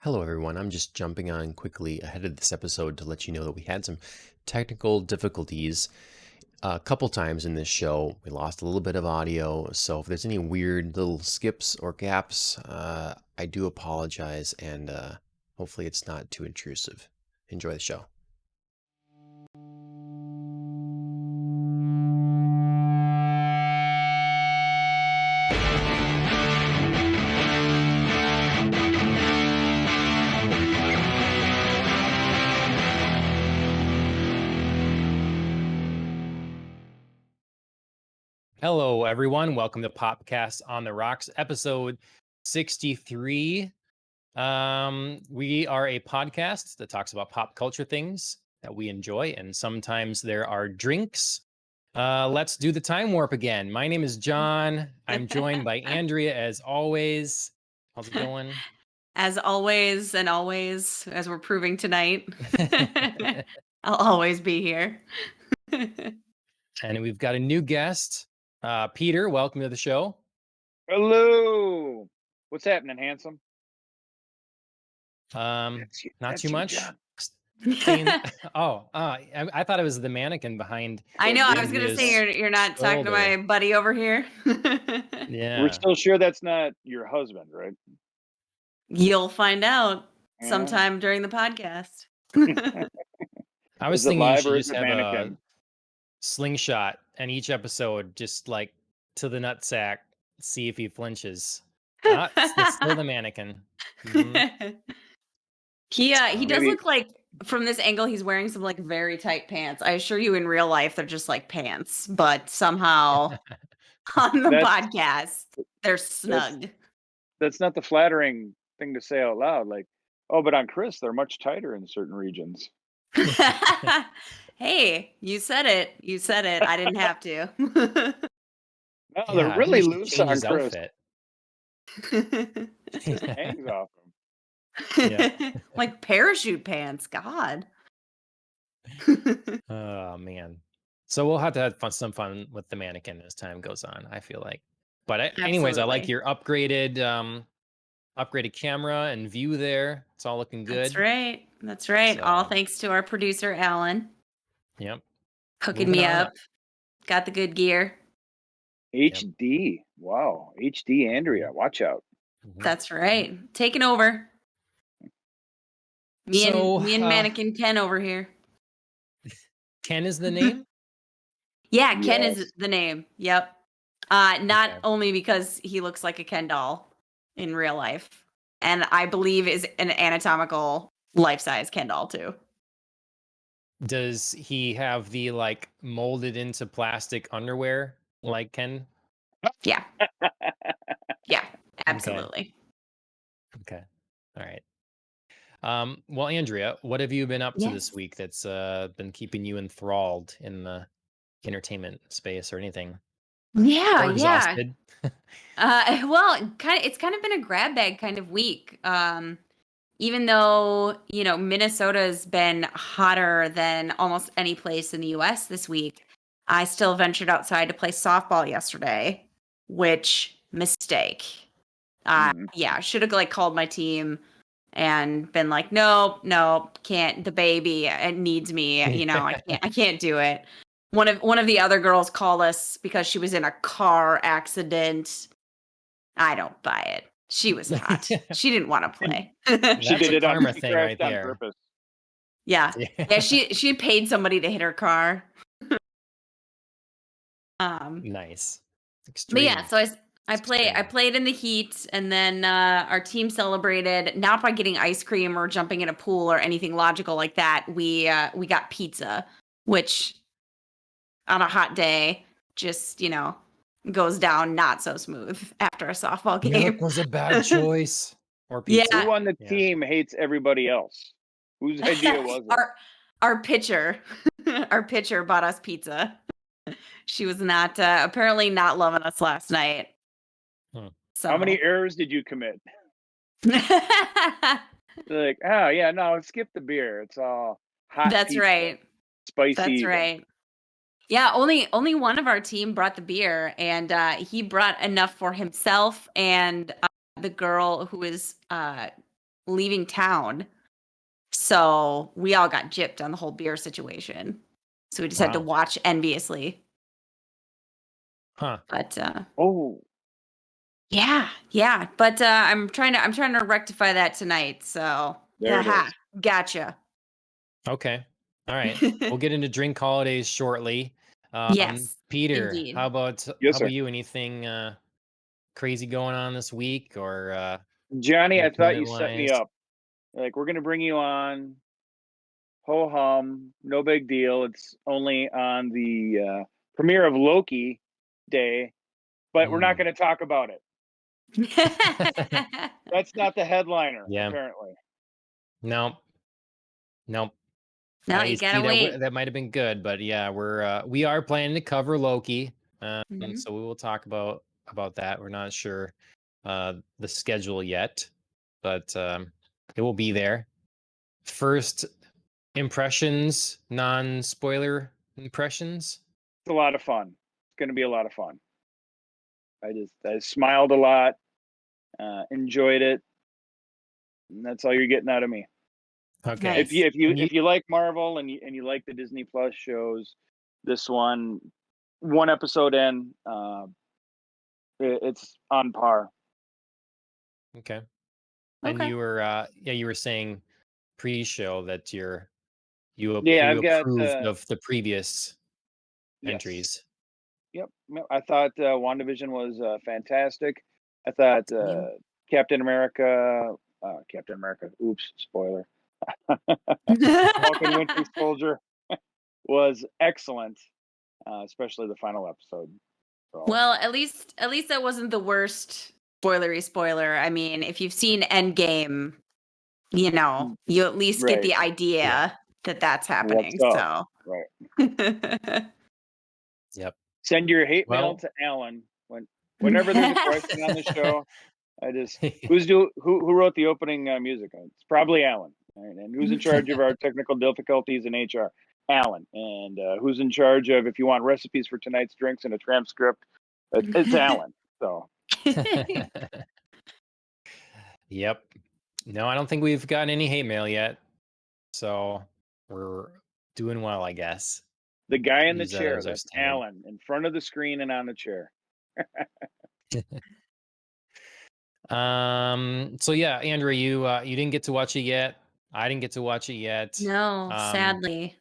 Hello, everyone. I'm just jumping on quickly ahead of this episode to let you know that we had some technical difficulties a couple times in this show. We lost a little bit of audio, so if there's any weird little skips or gaps, I do apologize, and hopefully it's not too intrusive. Enjoy the show. Hello, everyone. Welcome to Popcast on the Rocks, episode 63. We are a podcast that talks about pop culture things that we enjoy, and sometimes there are drinks. Let's do the time warp again. My name is John. I'm joined by Andrea, as always. How's it going? As always, and always, as we're proving tonight, I'll always be here. And we've got a new guest, Peter. Welcome to the show. Hello. What's happening, handsome? Not too much. John. I thought it was the mannequin behind. I know. I was gonna say Andrea's you're not talking to my shoulder. buddy over here. Yeah. We're still sure that's not your husband, right? You'll find out Yeah. sometime during the podcast. I was Is it thinking you live should or is just it have a mannequin? slingshot and each episode just like to the nutsack, see if he flinches. It's still the mannequin. Mhm. He does Maybe- look like from this angle he's wearing some like very tight pants. I assure you in real life they're just like pants, but somehow on the podcast they're snug. That's not the flattering thing to say out loud. Like, oh, but on Chris, they're much tighter in certain regions. Hey, you said it. You said it. I didn't have to. No, Yeah, they're I think really he should loose change on his Chris. outfit. Just hangs off him. Yeah. Like parachute pants. God. Oh man. So we'll have to have some fun with the mannequin as time goes on, I feel like. But anyways, I like Absolutely. your upgraded camera and view there. It's all looking good. That's right. That's right. All So- thanks to our producer, Alan, Yep. hooking Moving me on up. Got the good gear. HD. Wow. HD Andrea. Watch out. Mhm. That's right. Taking over. Me So, and mannequin Ken over here. Ken is the name? Yeah, Ken Yes. is the name. Yep. Not Okay. only because he looks like a Ken doll in real life, and I believe is an anatomical life-size Ken doll too. Does he have the like molded into plastic underwear like Ken? Yeah. Yeah, absolutely. Okay. All right. Well, Andrea, what have you been up to this Yes. week that's been keeping you enthralled in the entertainment space or anything? Yeah, Or exhausted? Well, it's kind of been a grab bag kind of week. Even though, Minnesota's been hotter than almost any place in the US this week, I still ventured outside to play softball yesterday, which mistake. Yeah, should have like called my team and been like, nope, can't. The baby, it needs me. I can't do it. One of the other girls called us because she was in a car accident. I don't buy it. She was hot. She didn't want to play. She That's did a it on karma thing right crashed on there. purpose. Yeah. Yeah, she paid somebody to hit her car. Nice. But Extreme. yeah, so I played in the heat, and then our team celebrated not by getting ice cream or jumping in a pool or anything logical like that. We got pizza, which on a hot day just goes down not so smooth after a softball game. Milk was a bad choice. Or Yeah. pizza. Who on the team hates everybody else? Whose idea was it? Our pitcher, our pitcher bought us pizza. She was not apparently not loving us last night. So How many errors did you commit? Like, oh yeah, no, skip the beer. It's all hot. That's pizza, right. Spicy. That's right. Yeah, only one of our team brought the beer, and he brought enough for himself and the girl who is leaving town. So we all got gypped on the whole beer situation. So we just had to Wow. watch enviously. Huh. But Oh, yeah. But I'm trying to rectify that tonight. So there it aha, is. gotcha. Okay. All right. We'll get into drink holidays shortly. Yes, Peter, indeed. Yes, how sir. about you? Anything crazy going on this week or Johnny, I thought you entertainment set me wise? up. Like, we're gonna bring you on. Ho hum, no big deal. It's only on the premiere of Loki day, but we're not going to talk about it. That's not the headliner, Yeah. apparently. Nope. No, I you see gotta wait. that might have been good, but yeah, we are planning to cover Loki. Mhm. So we will talk about that. We're not sure the schedule yet, but it will be there. First impressions, non-spoiler impressions. It's a lot of fun. It's going to be a lot of fun. I smiled a lot, enjoyed it. And that's all you're getting out of me. Okay. Nice. If you like Marvel and you like the Disney Plus shows, this one episode in, it's on par. Okay. And Okay. you were saying pre-show that Yeah, you I've got approved of the previous yes. entries. Yep. I thought WandaVision was fantastic. I thought Same. Captain America. Oops, spoiler. Falcon Winter Soldier was excellent, especially the final episode. So Well, at least that wasn't the worst spoiler. I mean, if you've seen Endgame, you at least get right, the Yeah. idea that that's what's happening. up? So Right. Yep. Send your hate mail Well, to Alan whenever there's a question on the show. Who wrote the opening music? It's probably Alan. Right? And who's in charge of our technical difficulties in HR? Alan. And who's in charge of if you want recipes for tonight's drinks and a transcript? It's Alan. So yep. No, I don't think we've gotten any hate mail yet. So we're doing well, I guess. the guy in the Use that chair, as our that's standard. Alan, in front of the screen and on the chair. So yeah, Andrew, you didn't get to watch it yet. I didn't get to watch it yet. No, Um, sadly.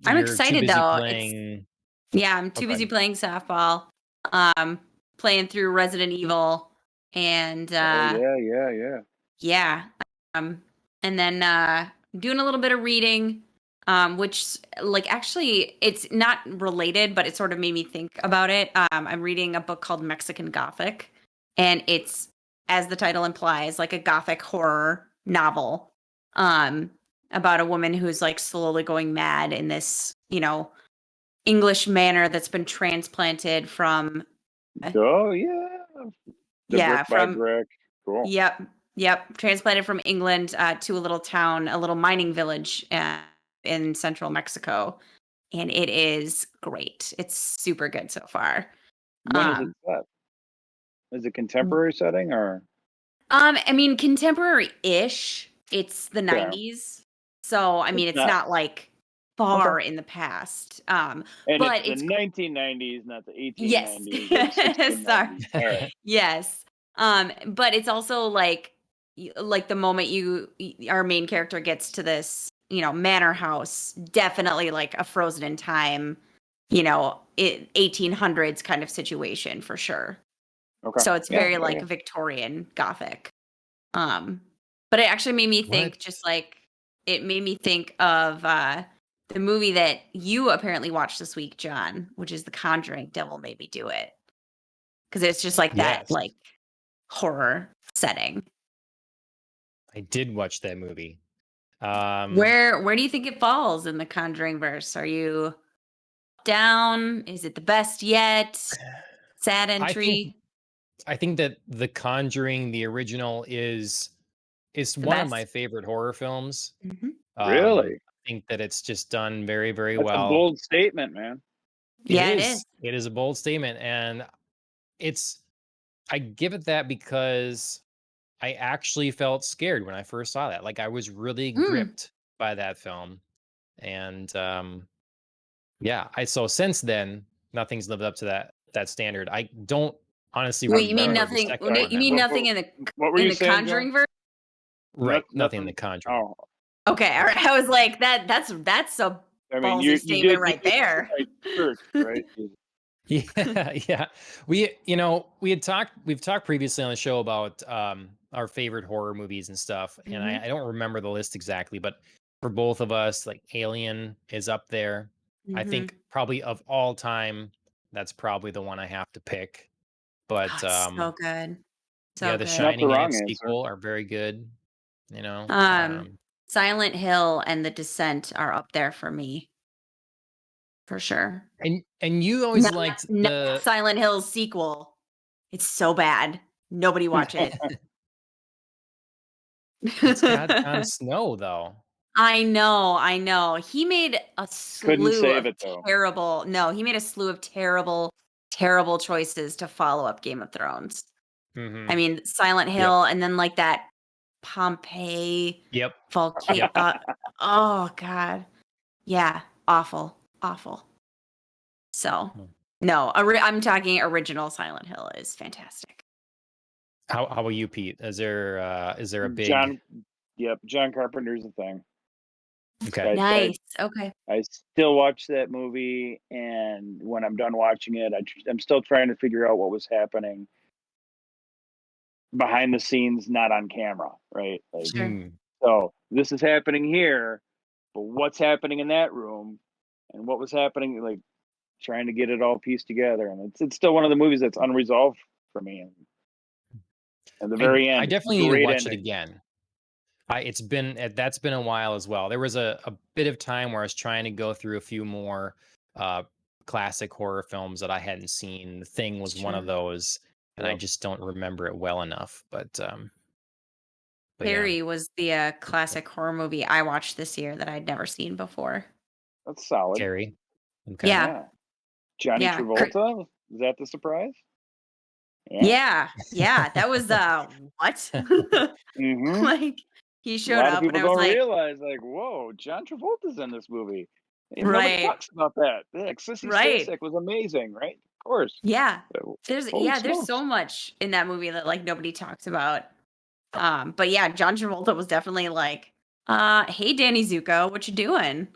I'm you're too excited busy though. playing. I'm too Okay. busy playing softball, playing through Resident Evil, and Oh yeah. yeah, and then doing a little bit of reading, which like actually it's not related, but it sort of made me think about it. I'm reading a book called Mexican Gothic, and it's, as the title implies, like a Gothic horror novel, about a woman who's like slowly going mad in this, English manor that's been transplanted from Oh yeah. The brick by from brick. Cool. yep, transplanted from England to a little town, a little mining village in central Mexico, and it is great. It's super good so far. When is it set? Is it contemporary setting or I mean contemporary-ish. It's the okay? 90s, so I mean It's it's not not like okay. far in the past. And it's But the it's 1990s, not the yes, 1890s or sorry. 1690s. All right. Yes. But it's also like like the moment our main character gets to this, manor house, definitely like a frozen in time, 1800s kind of situation for sure. Okay. So it's Yeah. very like Yeah. Victorian Gothic. Um, but it actually made me What? think, just like it made me think of the movie that you apparently watched this week, John, which is The Conjuring. Devil Made Me Do It, because it's just like that, Yes, like horror setting. I did watch that movie. Um, Where do you think it falls in the Conjuring verse? Are you down? Is it the best yet? Sad I think entry. that The Conjuring, the original, is The one of my best. favorite horror films. Hmm. Really? I think that it's just done very, very That's a well. bold statement, man. It Yeah, it is. is. It is a bold statement, and it's. I give it that because I actually felt scared when I first saw that. Like I was really Mm. gripped by that film. And yeah, so since then nothing's lived up to that standard. I don't honestly Wait, you mean remember the nothing? second one You that mean much. nothing What were in you the saying, Joe? Conjuring version? Right, nothing in Nothing. The Conjuring. Oh, Okay, all right. I was like, that's a I mean, ballsy statement right you there. did church, right? Yeah, yeah. We've talked previously on the show about our favorite horror movies and stuff, and Mhm, I don't remember the list exactly, but for both of us, like Alien is up there. I mhm. think probably of all time, that's probably the one I have to pick. Oh, But it's so good, yeah, so The good. Not the Shining and wrong its answer. sequel are very good, you know. Silent Hill and The Descent are up there for me, for sure. And you always Not, liked not the Silent Hill's sequel. It's so bad. Nobody watch it. it's got Jon Snow though. I know, I know. He made a Couldn't slew save of it though. terrible no, he made a slew of terrible, terrible choices to follow up Game of Thrones. I Mhm. mean, Silent Yep. Hill and then like that Pompeii Yep. volcano. Yep. Oh God. Yeah. Awful. Awful. So Hmm. no, I'm talking original Silent Hill is fantastic. How about you, Pete? Is there a big John, yep, John Carpenter's a thing. okay. Nice. Okay. I still watch that movie, and when I'm done watching it, I'm still trying to figure out what was happening behind the scenes, not on camera, right? Like, Sure. so this is happening here, but what's happening in that room, and what was happening, like trying to get it all pieced together, and it's still one of the movies that's unresolved for me. And at the very I end, definitely need to great watch it ending. again. That's been a while as well. There was a bit of time where I was trying to go through a few more uh classic horror films that I hadn't seen. The Thing was one of Sure. those, and I Yep. just don't remember it well enough. But yeah. Harry was the classic horror movie I watched this year that I'd never seen before. That's solid. Carrie. Okay. Yeah. Yeah, Johnny Yeah. Travolta. Is that the surprise? Yeah. Yeah. Yeah. That was what? Mm-hmm. Like he A showed lot of up and people I was don't like, realize, like, whoa, John Travolta's in this movie. And nobody right. talks about that. Like, Sissy Right. Spacek was amazing, right? Of course. Yeah. But holy There's smokes. so much in that movie that like nobody talks about. But yeah, John Travolta was definitely like, hey Danny Zuko, what you doing?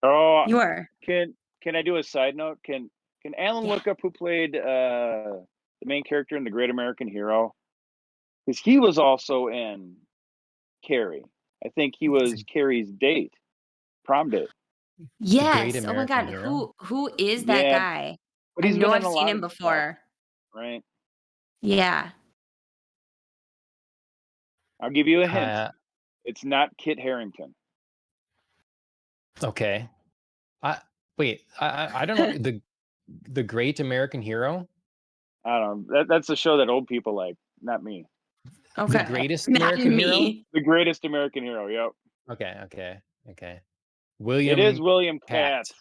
Oh, You are. can I do a side note? Can Alan Yeah. look up who played the main character in The Great American Hero? Because he was also in Carrie. I think he was Carrie's date, prom date. The Great Yes. Oh my American God. Hero? Who is that Yeah, guy? but I he's know been in I've a seen lot him of stuff, before. right? Yeah. I'll give you a hint. Uh, It's not Kit Harington. okay. I wait. I don't know the Great American Hero, I don't know. That's a show that old people like, not me. the Okay. Greatest Not American Hero. me. The Greatest American Hero. Yep, Okay. it is William William Pat. Katt.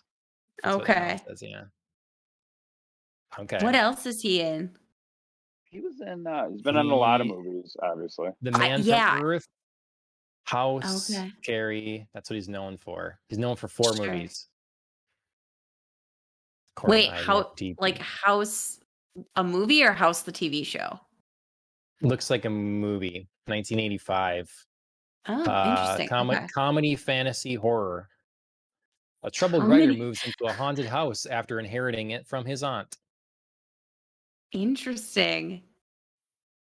That's what Alan Okay. says. Yeah. Okay. What else is he in? He was in. He's been in a lot of He, movies, obviously. the Man from Yeah. Earth, House, Okay. Carrie. That's what he's known for. He's known for 4 Sure. movies, according to Wait, like IMDb. House a movie or House the TV show? Looks like a movie, 1985. Oh, interesting. Okay. Comedy, fantasy, horror. A troubled writer Comedy. moves into a haunted house after inheriting it from his aunt. Interesting.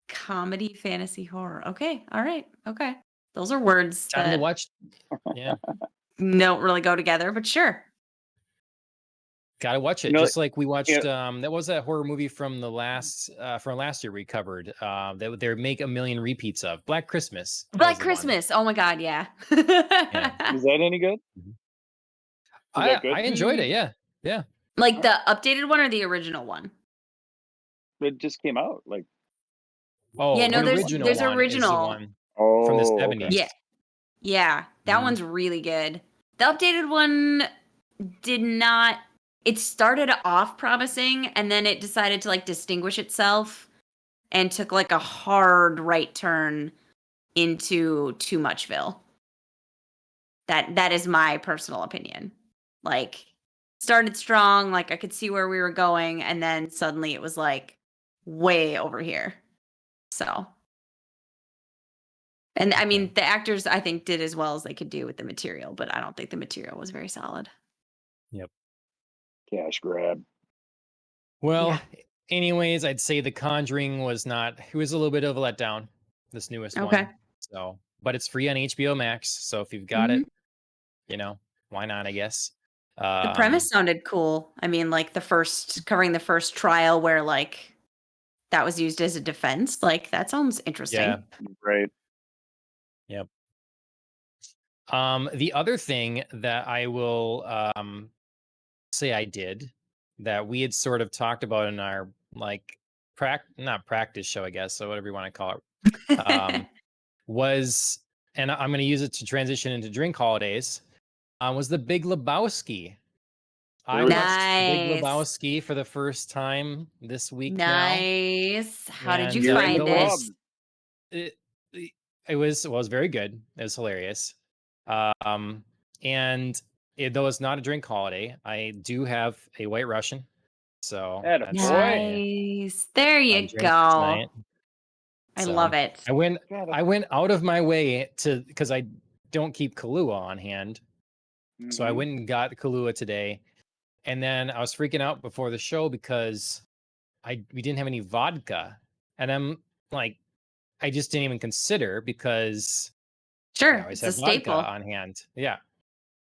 Comedy, fantasy, horror. Okay. All right. Okay. Those are words Time to that watch. Yeah, don't really go together, but sure. gotta watch You it. know, Just like we you watched. know, That was that horror movie from the from last year we covered. That they make a million repeats of. Black Christmas. That was Black the one. Christmas. Oh my God. Yeah. Yeah. is that any good? Mhm. Is that good? I enjoyed it. Yeah. Yeah. Like the updated one or the original one? It just came out. Like, Oh, Yeah. the No, original there's one is the original. one from the oh, okay. 70s. Yeah. Yeah. That Mhm. one's really good. The updated one did not. It started off promising and then it decided to like distinguish itself and took like a hard right turn into Too Muchville. That is my personal opinion. Like, started strong, like I could see where we were going, and then suddenly it was like way over here. So, and I mean, the actors I think did as well as they could do with the material, but I don't think the material was very solid. Yep. Cash grab. Well, Yeah. anyways, I'd say The Conjuring was not. It was a little bit of a letdown. This newest Okay. one. So, but it's free on HBO Max. So if you've got it, you know, why not? I guess. The premise sounded cool. I mean, like covering the first trial where like that was used as a defense. Like that sounds interesting. Yeah. Right. Yep. The other thing that I will say I did that we had sort of talked about in our like not practice show, I guess, so whatever you want to call it, was, and I'm going to use it to transition into drink holidays, was the Big Lebowski. I watched Big Nice. Lebowski for the first time this week Nice. How did And, you You're in find the it? club. it was very good. It was hilarious. And though it's not a drink holiday, I do have a White Russian. So Atta that's boy. Nice. There my you drink for go. tonight. I So, love it. I went Gotta- out of my way because I don't keep Kahlua on hand. So I Mhm. went and got Kahlua today. And then I was freaking out before the show because we didn't have any vodka. And I'm like, I just didn't even consider because I Sure. always It's a have vodka staple. on hand. Yeah.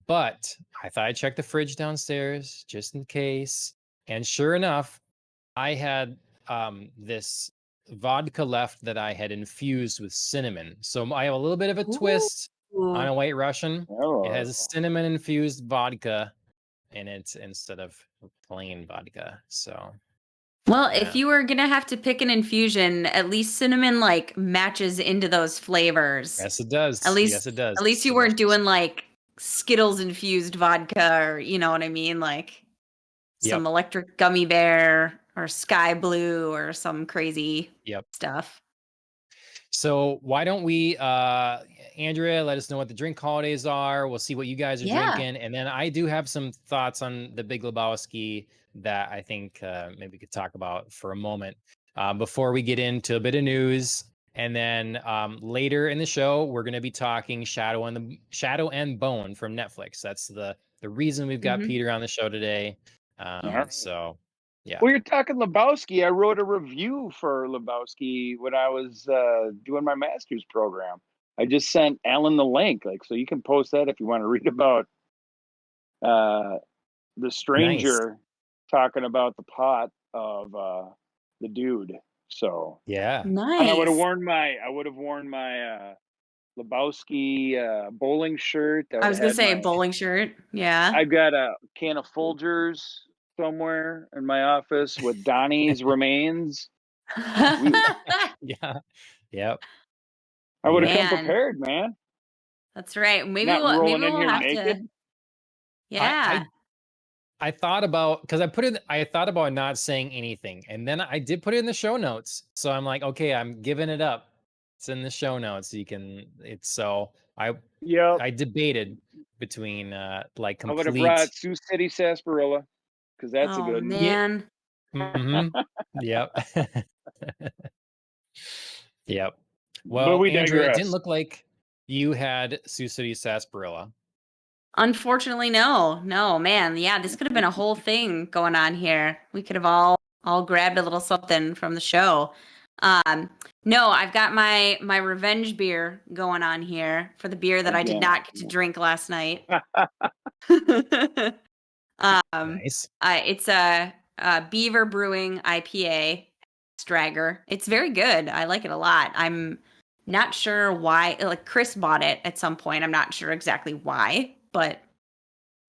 But I thought I'd check the fridge downstairs just in case. And sure enough, I had this vodka left that I had infused with cinnamon. So I have a little bit of a twist on Ooh. a White Russian. It Oh. has a cinnamon infused vodka in it instead of plain vodka. So Well, yeah. if you were gonna have to pick an infusion, at least cinnamon like matches into those flavors. Yes, it does. At least, Yes, it does. At least you weren't doing like Skittles infused vodka, or you know what I mean, like some electric gummy bear or sky blue or some crazy stuff. So why don't we, Andrea, let us know what the drink holidays are. We'll see what you guys are drinking. And then I do have some thoughts on the Big Lebowski that I think maybe we could talk about for a moment before we get into a bit of news. And then later in the show, we're going to be talking Shadow and Bone from Netflix. That's the reason we've got Peter on the show today. So yeah. Well, you're talking Lebowski. I wrote a review for Lebowski when I was doing my master's program. I just sent Alan the link, so you can post that if you want to read about the stranger talking about the pot of the dude. So yeah, nice. And I would have worn my Lebowski bowling shirt. I was gonna say a bowling shirt. Yeah. I've got a can of Folgers somewhere in my office with Donnie's remains. Yeah. Yep. I would have come prepared, man. That's right. Maybe Not we'll rolling in here have naked. to. Yeah. I thought about because I thought about not saying anything, and then I did put it in the show notes. So I'm like, okay, I'm giving it up. It's in the show notes. You can. It's so I debated between like complete. I would have brought Sioux City sarsaparilla because that's a good one. Man. Yep. Yep. But Well, we Andrew, it digress. didn't look like you had Sioux City sarsaparilla. Unfortunately, no, man. Yeah, this could have been a whole thing going on here. We could have all grabbed a little something from the show. No, I've got my revenge beer going on here for the beer that I did not get to drink last night. Nice. It's a Beaver Brewing IPA, Straggler. It's very good. I like it a lot. I'm not sure why. Like Chris bought it at some point. I'm not sure exactly why, but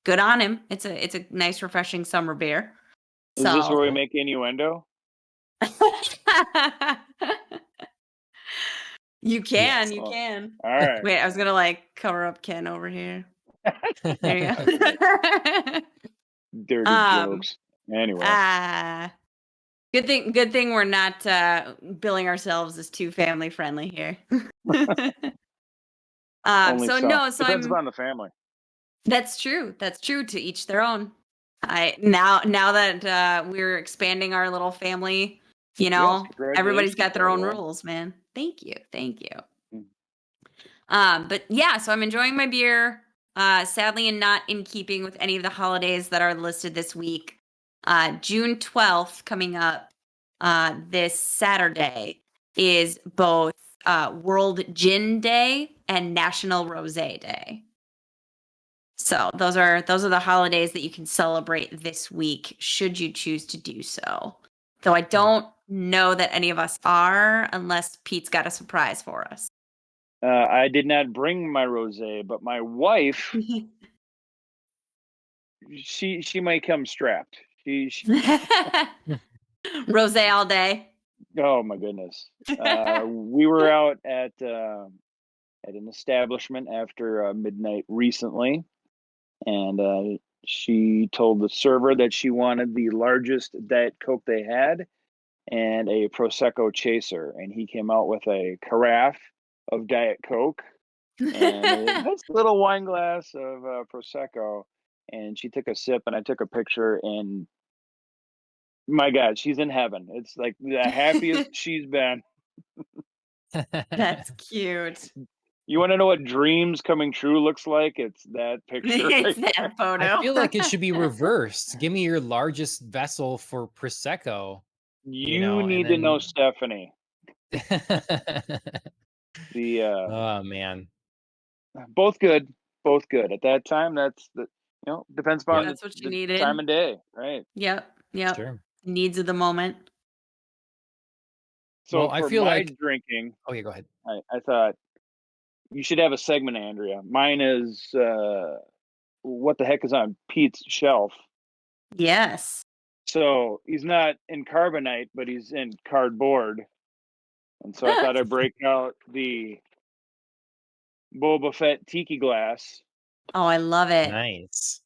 good on him. It's a nice, refreshing summer beer. Is this where we make innuendo? You can. Yes. You can. All right. Wait, I was gonna like cover up Ken over here. There you go. Dirty jokes. Anyway. Good thing we're not billing ourselves as too family friendly here. Only So some. no, so Depends I'm. upon the family. That's true. That's true. To each their own. Now that we're expanding our little family, Yes, everybody's congratulations, got by their the own way. rules, man. Thank you. Mm. But yeah, so I'm enjoying my beer. Sadly, and not in keeping with any of the holidays that are listed this week. June 12th coming up. This Saturday is both World Gin Day and National Rosé Day. So those are the holidays that you can celebrate this week, should you choose to do so. Though I don't know that any of us are, unless Pete's got a surprise for us. I did not bring my rosé, but my wife, she might come strapped. She Rosé all day. oh my goodness. We were out at an establishment after midnight recently, and she told the server that she wanted the largest Diet Coke they had and a Prosecco chaser, and he came out with a carafe of Diet Coke and a nice little wine glass of Prosecco, and she took a sip, and I took a picture, and my God, she's in heaven. It's like the happiest she's been. That's cute. You want to know what dreams coming true looks like? It's that picture. It's Right that photo. I feel like it should be reversed. Give me your largest vessel for Prosecco. You and need to know then Stephanie. The oh man. both good, both good. At that time, that's the depends Yeah. upon That's what you the needed. time of day, right? Yep. Sure. Needs of the moment. So Well, I for feel my like drinking, oh yeah, go ahead. I thought you should have a segment, Andrea. Mine is what the heck is on Pete's shelf? Yes. So he's not in carbonite, but he's in cardboard. And so I thought I'd break out the Boba Fett tiki glass. Oh, I love it. Nice.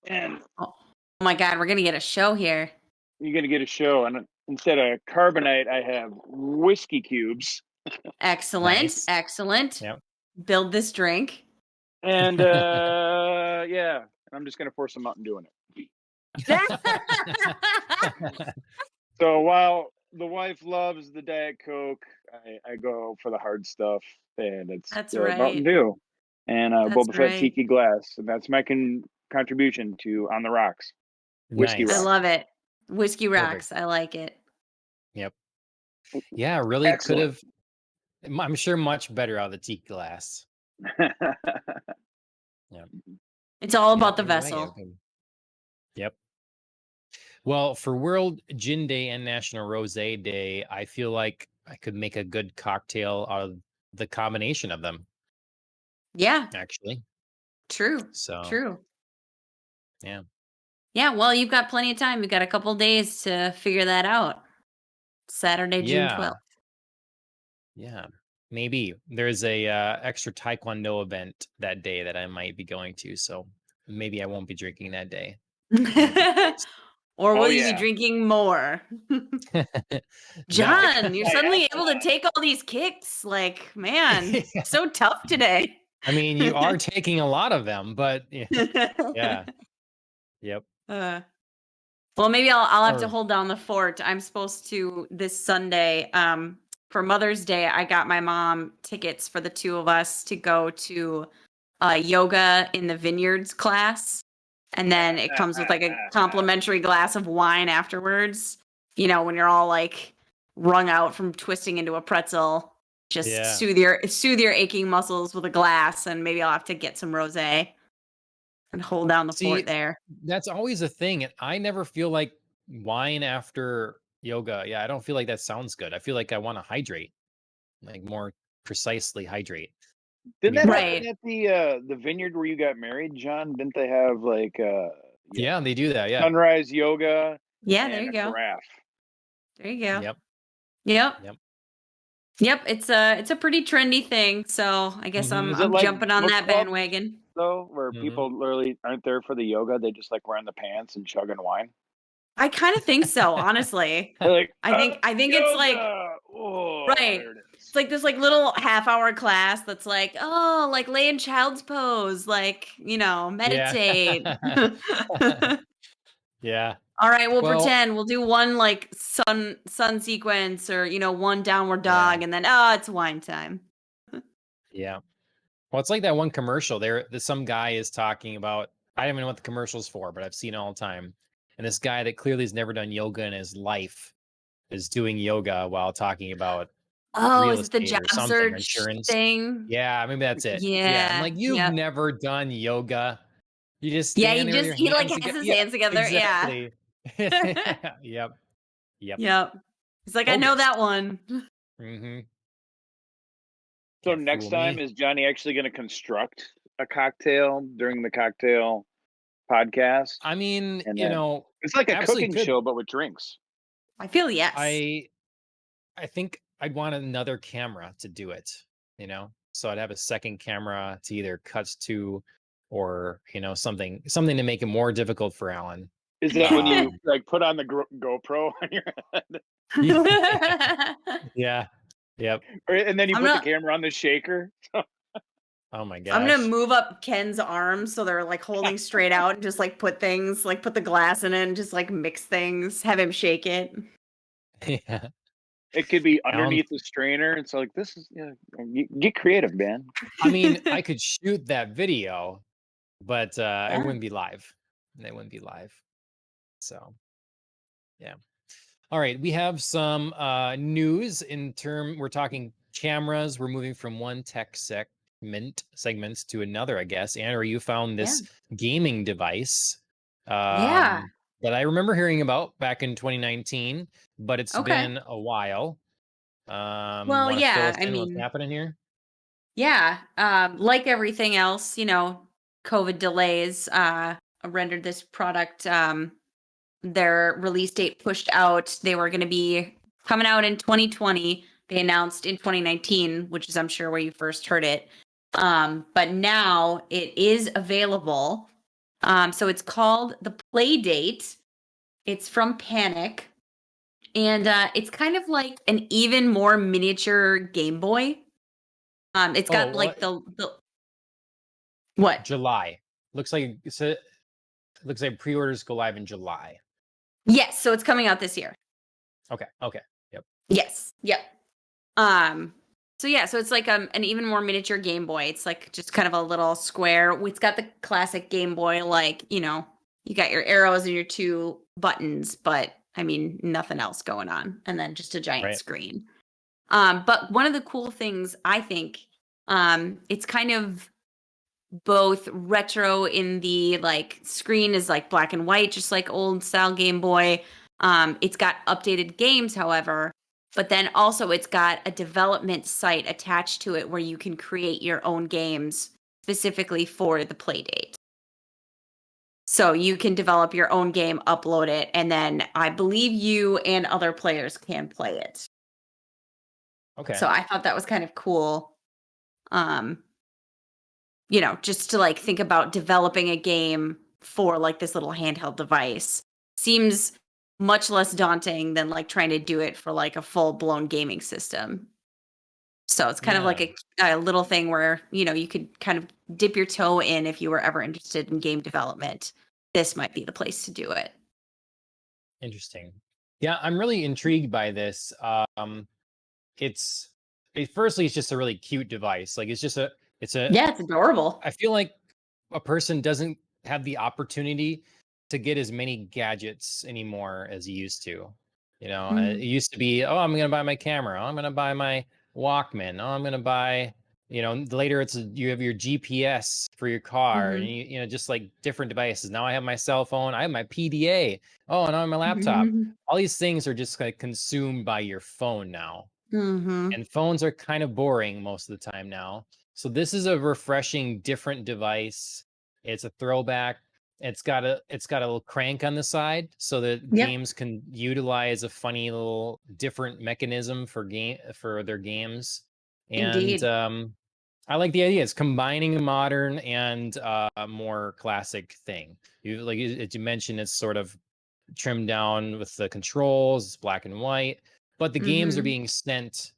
And Oh my God, we're gonna get a show here. you're going to get a show. And instead of carbonite, I have whiskey cubes. Excellent. Nice. Excellent. Yep. Build this drink. And yeah, I'm just going to pour some Mountain Dew in it. So while the wife loves the Diet Coke, I go for the hard stuff, and it's That's Mountain right. Dew and That's Boba Fett right. tiki glass, and that's my contribution to On the Rocks. Whiskey Nice. I Rock. love it. Whiskey Perfect. rocks. I like it. Yep. Yeah, really could Excellent. have. I'm sure much better out of the tiki glass. Yeah. It's all about the You're right, vessel. okay. Yep. Well, for World Gin Day and National Rosé Day, I feel like I could make a good cocktail out of the combination of them, Yeah. actually. True. So, True. yeah. Yeah. Well, you've got plenty of time. You've got a couple days to figure that out. Saturday, June Yeah. 12th. Yeah. Maybe there's a extra Taekwondo event that day that I might be going to, so maybe I won't be drinking that day. Or will Oh, you yeah. be drinking more? No. John, you're I suddenly have able to take all these kicks. Like, man, so tough today. I mean, you are taking a lot of them, but yeah. Yep. Well, maybe I'll have to Or hold down the fort. I'm supposed to this Sunday. For Mother's Day, I got my mom tickets for the two of us to go to yoga in the vineyards class. And then it comes with like a complimentary glass of wine afterwards. When you're all like wrung out from twisting into a pretzel, just Yeah. soothe your aching muscles with a glass, and maybe I'll have to get some rosé and hold down the fort See, there. that's always a thing. And I never feel like wine after yoga. Yeah, I don't feel like that sounds good. I feel like I want to hydrate, like more precisely hydrate. Didn't Be that water. happen at the vineyard where you got married, John? Didn't they have like Yeah, they do that. Yeah. sunrise yoga Yeah, there and you a go. carafe? There you go. Yep. Yep. Yep. It's a pretty trendy thing, so I guess Mhm. Is it I'm like jumping on book that club, bandwagon. though, where Mhm. people literally aren't there for the yoga? They just like wearing the pants and chugging wine. I kind of think so, honestly. Like, I think it's like yoga! Oh, right. there it is. It's like this like little half-hour class that's like, oh, like lay in child's pose, like, meditate. Yeah. All right, we'll Well, pretend we'll do one like sun sequence or one downward yeah. dog and then it's wine time. Yeah. Well, it's like that one commercial. Some guy is talking about. I don't even know what the commercial's for, but I've seen it all the time. And this guy that clearly has never done yoga in his life is doing yoga while talking about Oh, real is it the estate job or something, or search insurance. thing? Yeah, maybe that's it. Yeah, I'm Yeah. like, you've Yep. never done yoga. You just Yeah, stand there with your he like hands has together. his Yeah, hands together. Yeah. exactly. Yep. Yep. Yep. He's like, I know Focused. that one. Mm-hmm. So Can't next fool time, me. is Johnny actually going to construct a cocktail during the cocktail podcast? I mean, And then it's like a absolutely cooking could. show, but with drinks. I feel yes. I think I'd want another camera to do it, So I'd have a second camera to either cut to or, something to make it more difficult for Alan. Is that when you like put on the GoPro on your head? Yeah. Yep. And then you I'm put not- the camera on the shaker? Oh my I'm gosh. gonna move up Ken's arms so they're like holding straight out and just like put the glass in it and just like mix things, have him shake it. Yeah. It could be Alan, underneath the strainer. It's like, this is, get creative, man. I mean, I could shoot that video, but Yeah. it wouldn't be live. It wouldn't be live. So, yeah. All right, we have some news we're talking cameras. We're moving from one tech segments to another, I guess. Andrew, you found this gaming device Yeah. that I remember hearing about back in 2019, but it's Okay. been a while. Well, Want to fill yeah, us in what's happening here? Yeah. Like everything else, COVID delays rendered this product their release date pushed out. They were going to be coming out in 2020. They announced in 2019, which is I'm sure where you first heard it. But now it is available. So it's called the Play Date. It's from Panic. And it's kind of like an even more miniature Game Boy. It's got like the what? July. Looks like pre-orders go live in July. Yes, so it's coming out this year. Okay. Yep. Yes. Yep. So yeah, so it's like an even more miniature Game Boy. It's like just kind of a little square. It's got the classic Game Boy, like, you got your arrows and your two buttons, but I mean nothing else going on. And then just a giant screen. But one of the cool things I think, it's kind of both retro in the like screen is like black and white, just like old style Game Boy. It's got updated games, however, but then also it's got a development site attached to it where you can create your own games specifically for the Playdate. So you can develop your own game, upload it, and then I believe you and other players can play it. Okay. So I thought that was kind of cool. Just to like think about developing a game for like this little handheld device seems much less daunting than like trying to do it for like a full-blown gaming system. So it's kind of like a little thing where, you could kind of dip your toe in if you were ever interested in game development. This might be the place to do it. Interesting. Yeah, I'm really intrigued by this. Firstly, it's just a really cute device. Like it's adorable. I feel like a person doesn't have the opportunity to get as many gadgets anymore as he used to. It used to be, oh, I'm going to buy my camera. Oh, I'm going to buy my Walkman. Oh, I'm going to buy, later you have your GPS for your car and just like different devices. Now I have my cell phone. I have my PDA. Oh, and I have my laptop. All these things are just like consumed by your phone now. And phones are kind of boring most of the time now. So this is a refreshing, different device. It's a throwback. It's got a little crank on the side so that games can utilize a funny little different mechanism for their games. And Indeed. I like the idea. It's combining a modern and a more classic thing. As you mentioned, it's sort of trimmed down with the controls. It's black and white, but the games are Mhm. being sent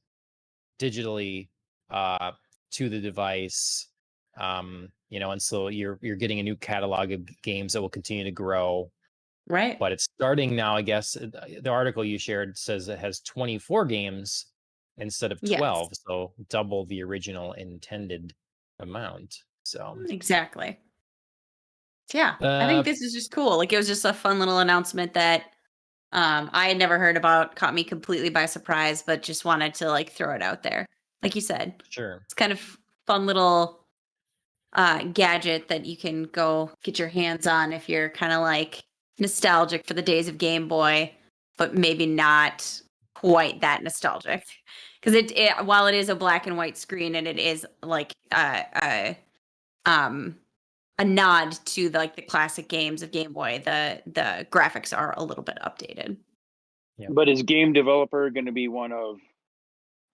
digitally to the device. And so you're getting a new catalog of games that will continue to grow. Right. But it's starting now, I guess. The article you shared says it has 24 games instead of Yes. 12, so double the original intended amount. So Exactly. Yeah, I uh think this is just cool. Like, it was just a fun little announcement that I had never heard about, caught me completely by surprise, but just wanted to like throw it out there. Like you said, sure. it's kind of fun little gadget that you can go get your hands on if you're kind of like nostalgic for the days of Game Boy, but maybe not quite that nostalgic. Because while it is a black and white screen and it is like um a nod to like the classic games of Game Boy, the graphics are a little bit updated. Yeah. But is game developer going to be one of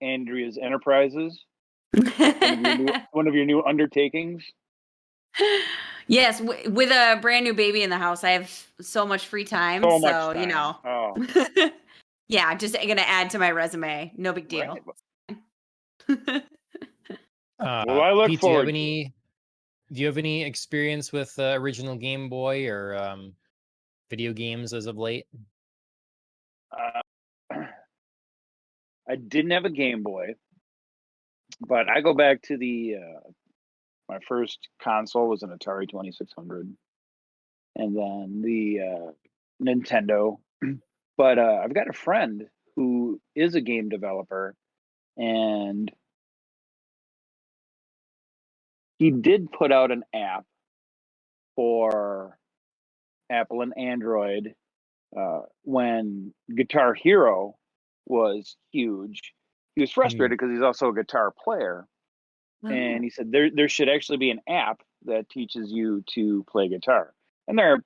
Andrea's enterprises? One of your new undertakings? Yes, with a brand new baby in the house, I have so much free time. So much So, time. Oh, yeah, just gonna add to my resume. No big right. deal. Well, I look Pete, forward to do you have any experience with original Game Boy or video games as of late? it. I didn't have a Game Boy, but I go back to the my first console was an Atari 2600, and then the Nintendo. But I've got a friend who is a game developer, and he did put out an app for Apple and Android when Guitar Hero was huge. He was frustrated because he's also a guitar player, and Oh. he said there should actually be an app that teaches you to play guitar. And there are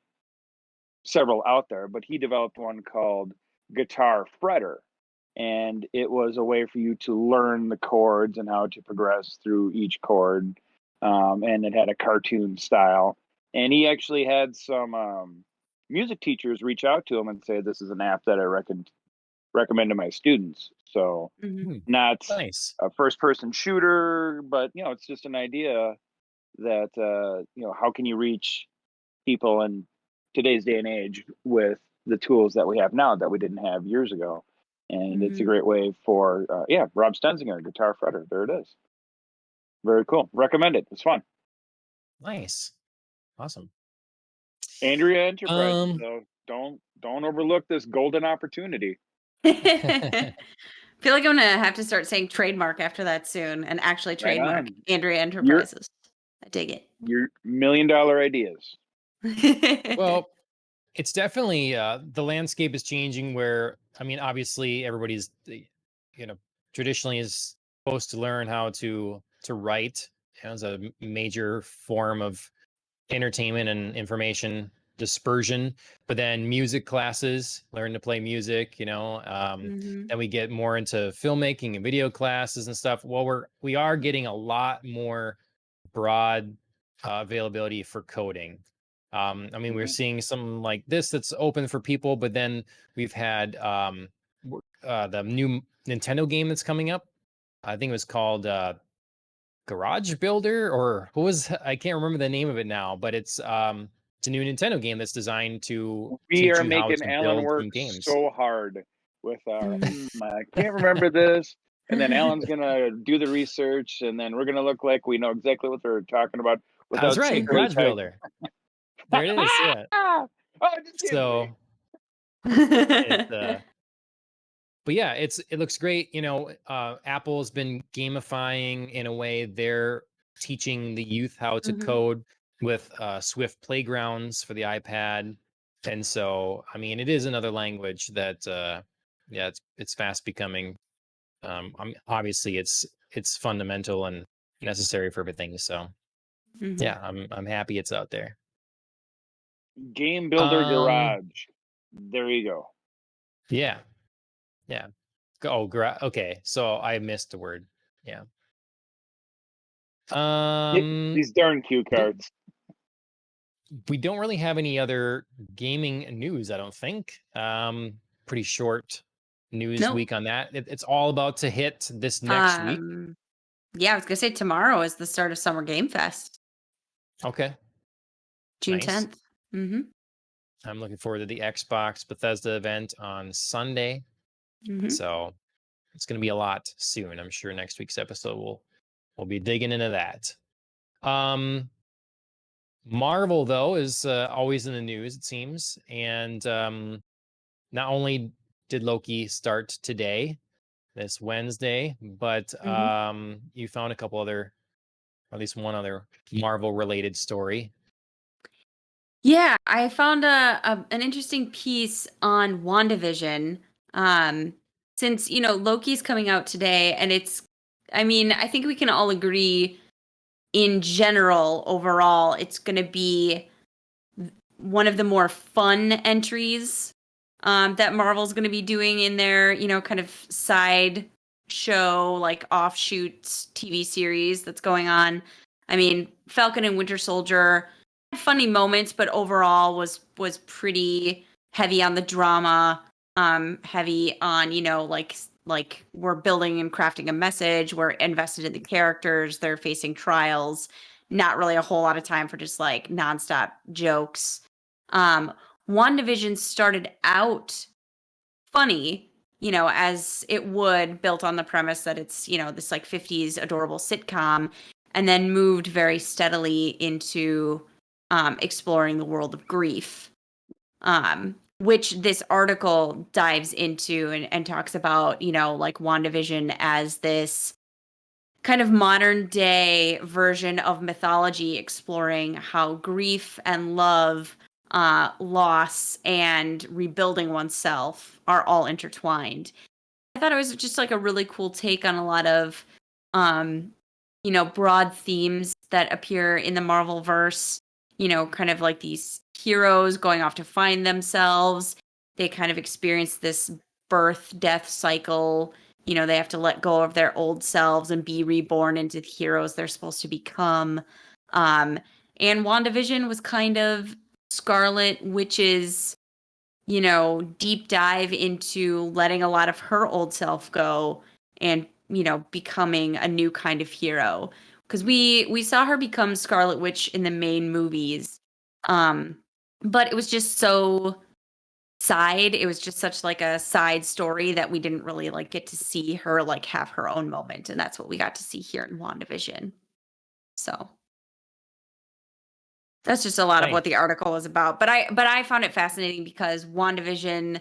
several out there, but he developed one called Guitar Fretter, and it was a way for you to learn the chords and how to progress through each chord. And it had a cartoon style. And he actually had some music teachers reach out to him and say, "This is an app that I recommend to my students." So Mhm. not Nice. a first-person shooter, but it's just an idea that how can you reach people in today's day and age with the tools that we have now that we didn't have years ago. And it's a Mhm. great way for Rob Stenzinger, Guitar Fretter. There it is. Very cool. Recommend it. It's fun. Nice. Awesome. Andrea Enterprises, Um though, don't overlook this golden opportunity. Feel like I'm gonna have to start saying trademark after that soon and actually Right trademark on. Andrea Your Enterprises. I dig your $1 million ideas. it. well, it's definitely the landscape is changing where obviously everybody's traditionally is supposed to learn how to write as a major form of entertainment and information dispersion, but then music classes, learn to play music, Mhm. then we get more into filmmaking and video classes and stuff. Well, we are getting a lot more broad availability for coding. We're Mhm. seeing something like this that's open for people, but then we've had the new Nintendo game that's coming up. I think it was called Garage Builder, or what was, I can't remember the name of it now, but it's a new Nintendo game that's designed to We teach are you how making to Alan build work some games. so hard with our, Mhm. I can't remember this. And then Alan's going to do the research, and then we're going to look like we know exactly what they're talking about That's without right, secretly Garage typing. Builder. There it is. Yeah. Oh, I just can't wait. So it's but yeah, it looks great. Apple's been gamifying in a way. They're teaching the youth how to Mhm. code with Swift playgrounds for the iPad. And so, it is another language that yeah, it's fast becoming obviously it's fundamental and necessary for everything. So Mhm. yeah, I'm happy it's out there. Game Builder Um Garage. There you go. yeah, yeah. Okay. So I missed a word. Yeah. Get Um these darn cue cards. we don't really have any other gaming news, I don't think. Pretty short news Nope. week on that. It's all about to hit this next week. Yeah, I was gonna say tomorrow is the start of Summer Game Fest, Okay, June nice. 10th. Mm-hmm. I'm looking forward to the Xbox Bethesda event on Sunday. Mm-hmm. So it's going to be a lot soon. I'm sure next week's episode we'll be digging into that. Marvel though is always in the news, it seems, and not only did Loki start today, this Wednesday, but Mm-hmm. you found a couple other, or at least one other Marvel related story. Yeah, I found an interesting piece on WandaVision. Since Loki's coming out today, and I mean, I think we can all agree in general, overall, it's going to be one of the more fun entries that Marvel's going to be doing in their, kind of side show, like offshoot TV series that's going on. I mean, Falcon and Winter Soldier had funny moments, but overall was pretty heavy on the drama, heavy on, like we're building and crafting a message, we're invested in the characters, they're facing trials, not really a whole lot of time for just like nonstop jokes. WandaVision started out funny, as it would, built on the premise that it's, this like 50s adorable sitcom, and then moved very steadily into exploring the world of grief, which this article dives into and talks about, like WandaVision as this kind of modern day version of mythology exploring how grief and love, loss, and rebuilding oneself are all intertwined. I thought it was just like a really cool take on a lot of, um, broad themes that appear in the Marvel verse. Kind of like these heroes going off to find themselves. They kind of experience this birth death cycle. They have to let go of their old selves and be reborn into the heroes they're supposed to become. And WandaVision was kind of Scarlet Witch's, deep dive into letting a lot of her old self go and, becoming a new kind of hero. Because we saw her become Scarlet Witch in the main movies. But it was just so side. It was just such like a side story that we didn't really like get to see her like have her own moment. And that's what we got to see here in WandaVision. So that's just a lot of Nice. what the article was about. But I found it fascinating because WandaVision,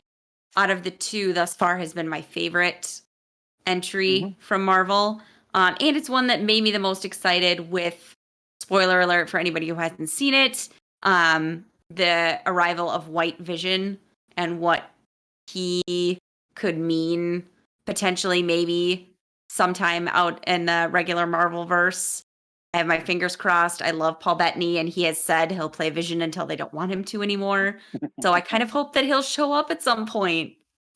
out of the two thus far, has been my favorite entry from Marvel. And it's one that made me the most excited with, spoiler alert for anybody who hasn't seen it, the arrival of White Vision and what he could mean potentially maybe sometime out in the regular Marvel verse. I have my fingers crossed. I love Paul Bettany, and he has said he'll play Vision until they don't want him to anymore. So I kind of hope that he'll show up at some point.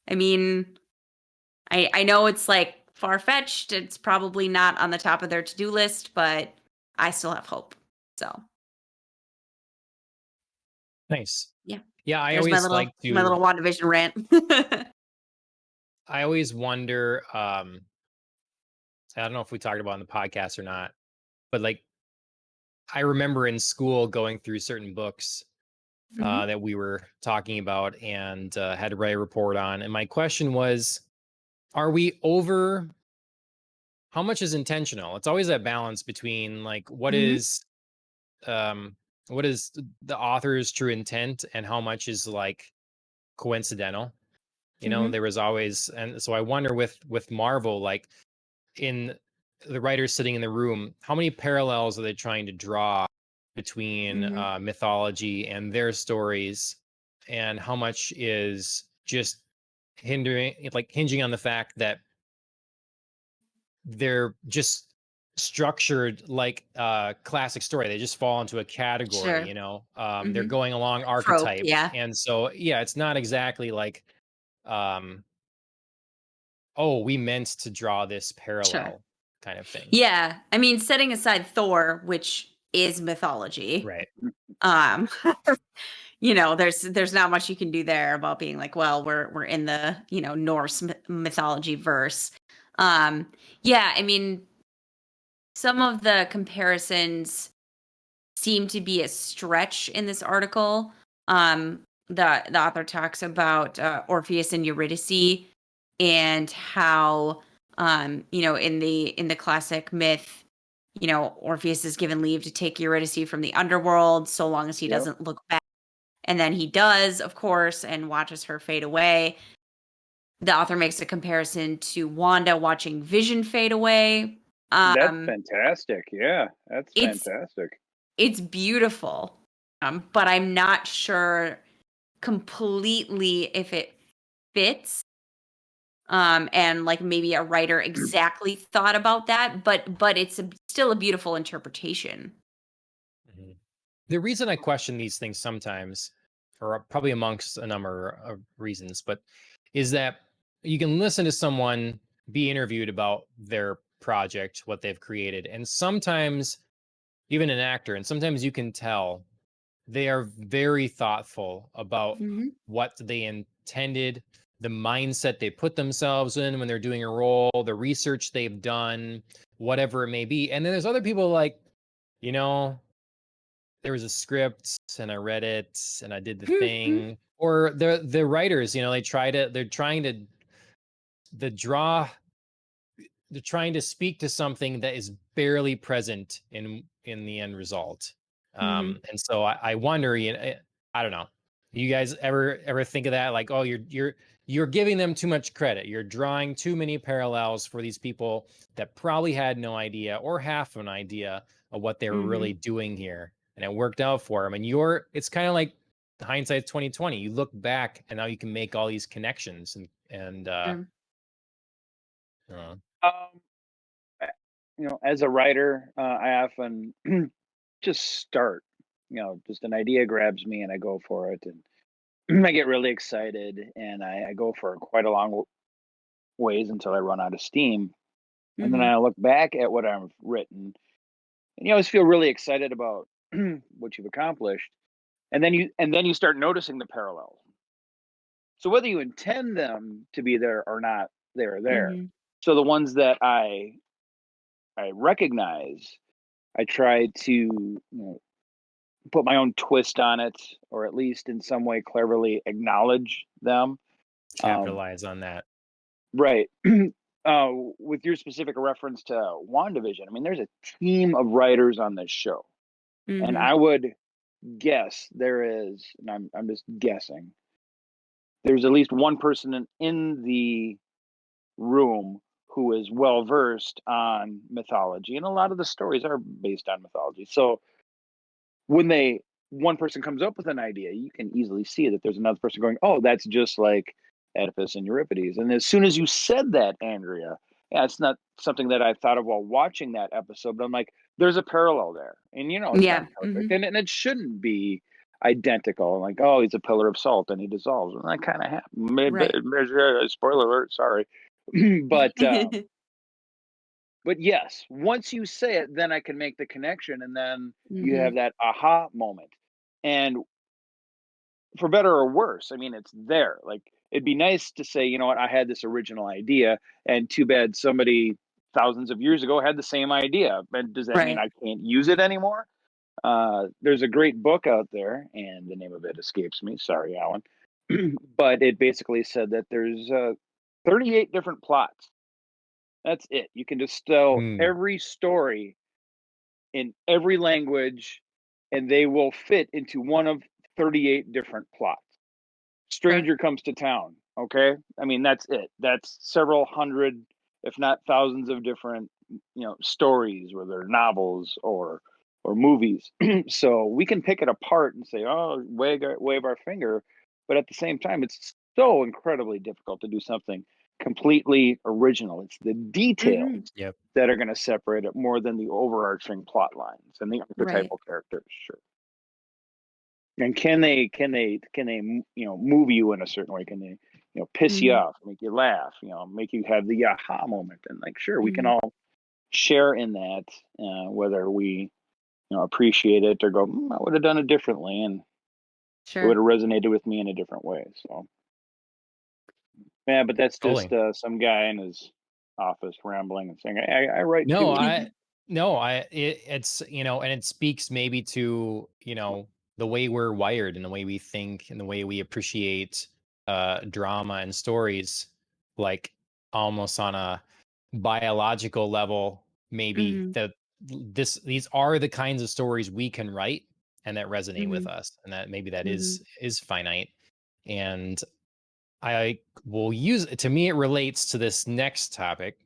I mean, I know it's like far fetched. It's probably not on the top of their to do list, but I still have hope. So Nice. yeah, Yeah, I there's always like my to. little WandaVision rant. I always wonder. I don't know if we talked about it on the podcast or not, but like I remember in school going through certain books Mhm. that we were talking about and had to write a report on. And my question was, are we over? How much is intentional? It's always that balance between like Mhm. um, what is the author's true intent and how much is like coincidental. Mhm. There was always, and so I wonder with Marvel, like in the writers sitting in the room, how many parallels are they trying to draw between Mhm. mythology and their stories, and how much is just hinging on the fact that they're just structured like a classic story. They just fall into a category, Sure. they're Mhm. going along Trope, archetype. yeah. And so yeah, it's not exactly like um oh, we meant to draw this Sure. parallel kind of thing. Yeah, I mean, setting aside Thor, which is mythology. Right. Um, there's not much you can do there about being like, well, we're in the, Norse mythology verse. Yeah, I mean, some of the comparisons seem to be a stretch in this article. The author talks about Orpheus and Eurydice and how in the classic myth, Orpheus is given leave to take Eurydice from the underworld so long as he Yep. doesn't look back. And then he does, of course, and watches her fade away. The author makes a comparison to Wanda watching Vision fade away. That's fantastic. Yeah, that's It's fantastic. it's beautiful, but I'm not sure completely if it fits. And like maybe a writer exactly thought about that, but it's still a beautiful interpretation. Mhm. The reason I question these things sometimes, or probably amongst a number of reasons, but is that you can listen to someone be interviewed about their project, what they've created, and sometimes even an actor, and sometimes you can tell they are very thoughtful about Mm-hmm. what they intended, the mindset they put themselves in when they're doing a role, the research they've done, whatever it may be. And then there's other people like, you know, there was a script and I read it and I did the thing. Or the writers, they're trying to the draw they're trying to speak to something that is barely present in the end result. Mm-hmm. And so I wonder, I don't know. You guys ever think of that? Like, oh, you're giving them too much credit. You're drawing too many parallels for these people that probably had no idea or half an idea of what they were really doing here, and it worked out for them. And it's kind of like hindsight's 2020. You look back and now you can make all these connections and Sure. uh, Um, as a writer, I often just start. Just an idea grabs me and I go for it, and I get really excited and I go for quite a long ways until I run out of steam, and then Mm-hmm. I look back at what I've written, and you always feel really excited about what you've accomplished, and then you start noticing the parallels. So whether you intend them to be there or not, they're there. Mm-hmm. So the ones that I recognize, I try to put my own twist on it, or at least in some way cleverly acknowledge them. Um, capitalize on that. right. With your specific reference to WandaVision, I mean, there's a team of writers on this show, and Mm-hmm. I would guess there is, and I'm just guessing, there's at least one person in the room who is well versed on mythology, and a lot of the stories are based on mythology. So when one person comes up with an idea, you can easily see that there's another person going, "Oh, that's just like Oedipus and Euripides." And as soon as you said that, Andrea, yeah, it's not something that I thought of while watching that episode, but I'm like, there's a parallel there, and it's not Yeah. perfect, Mm-hmm. and it shouldn't be identical. Like, oh, he's a pillar of salt and he dissolves, and that kind of happened. Right. Spoiler alert, sorry, but yes, once you say it, then I can make the connection, and then you Mm-hmm. have that aha moment. And for better or worse, I mean, it's there. Like, it'd be nice to say, you know what, I had this original idea, and too bad somebody thousands of years ago had the same idea. But does that mean Right. I can't use it anymore? There's a great book out there, and the name of it escapes me. Sorry, Alan. But it basically said that there's 38 different plots. That's it. You can distill Mm, every story in every language, and they will fit into one of 38 different plots. Sure. Stranger comes to town. Okay. I mean, that's it. That's several hundred, if not thousands of different, stories, whether novels or movies. So we can pick it apart and say, oh, wave our finger. But at the same time, it's so incredibly difficult to do something completely original. It's the details Mm-hmm. yep. that are going to separate it more than the overarching plot lines and the Right. archetypal characters. Sure. And can they move you in a certain way? Can they piss you Mm-hmm. off, make you laugh, make you have the aha moment? And like, sure, we can Mm-hmm. all share in that, whether we appreciate it or go, I would have done it differently, and it would Sure. have resonated with me in a different way. So, yeah, but that's just Totally. some guy in his office rambling and saying, I write No, too. I no, it's and it speaks maybe to, the way we're wired and the way we think and the way we appreciate drama and stories, like almost on a biological level, maybe Mhm. that these are the kinds of stories we can write and that resonate with Mhm. us, and that maybe that Mhm. is finite. And I will use to me it relates to this next topic.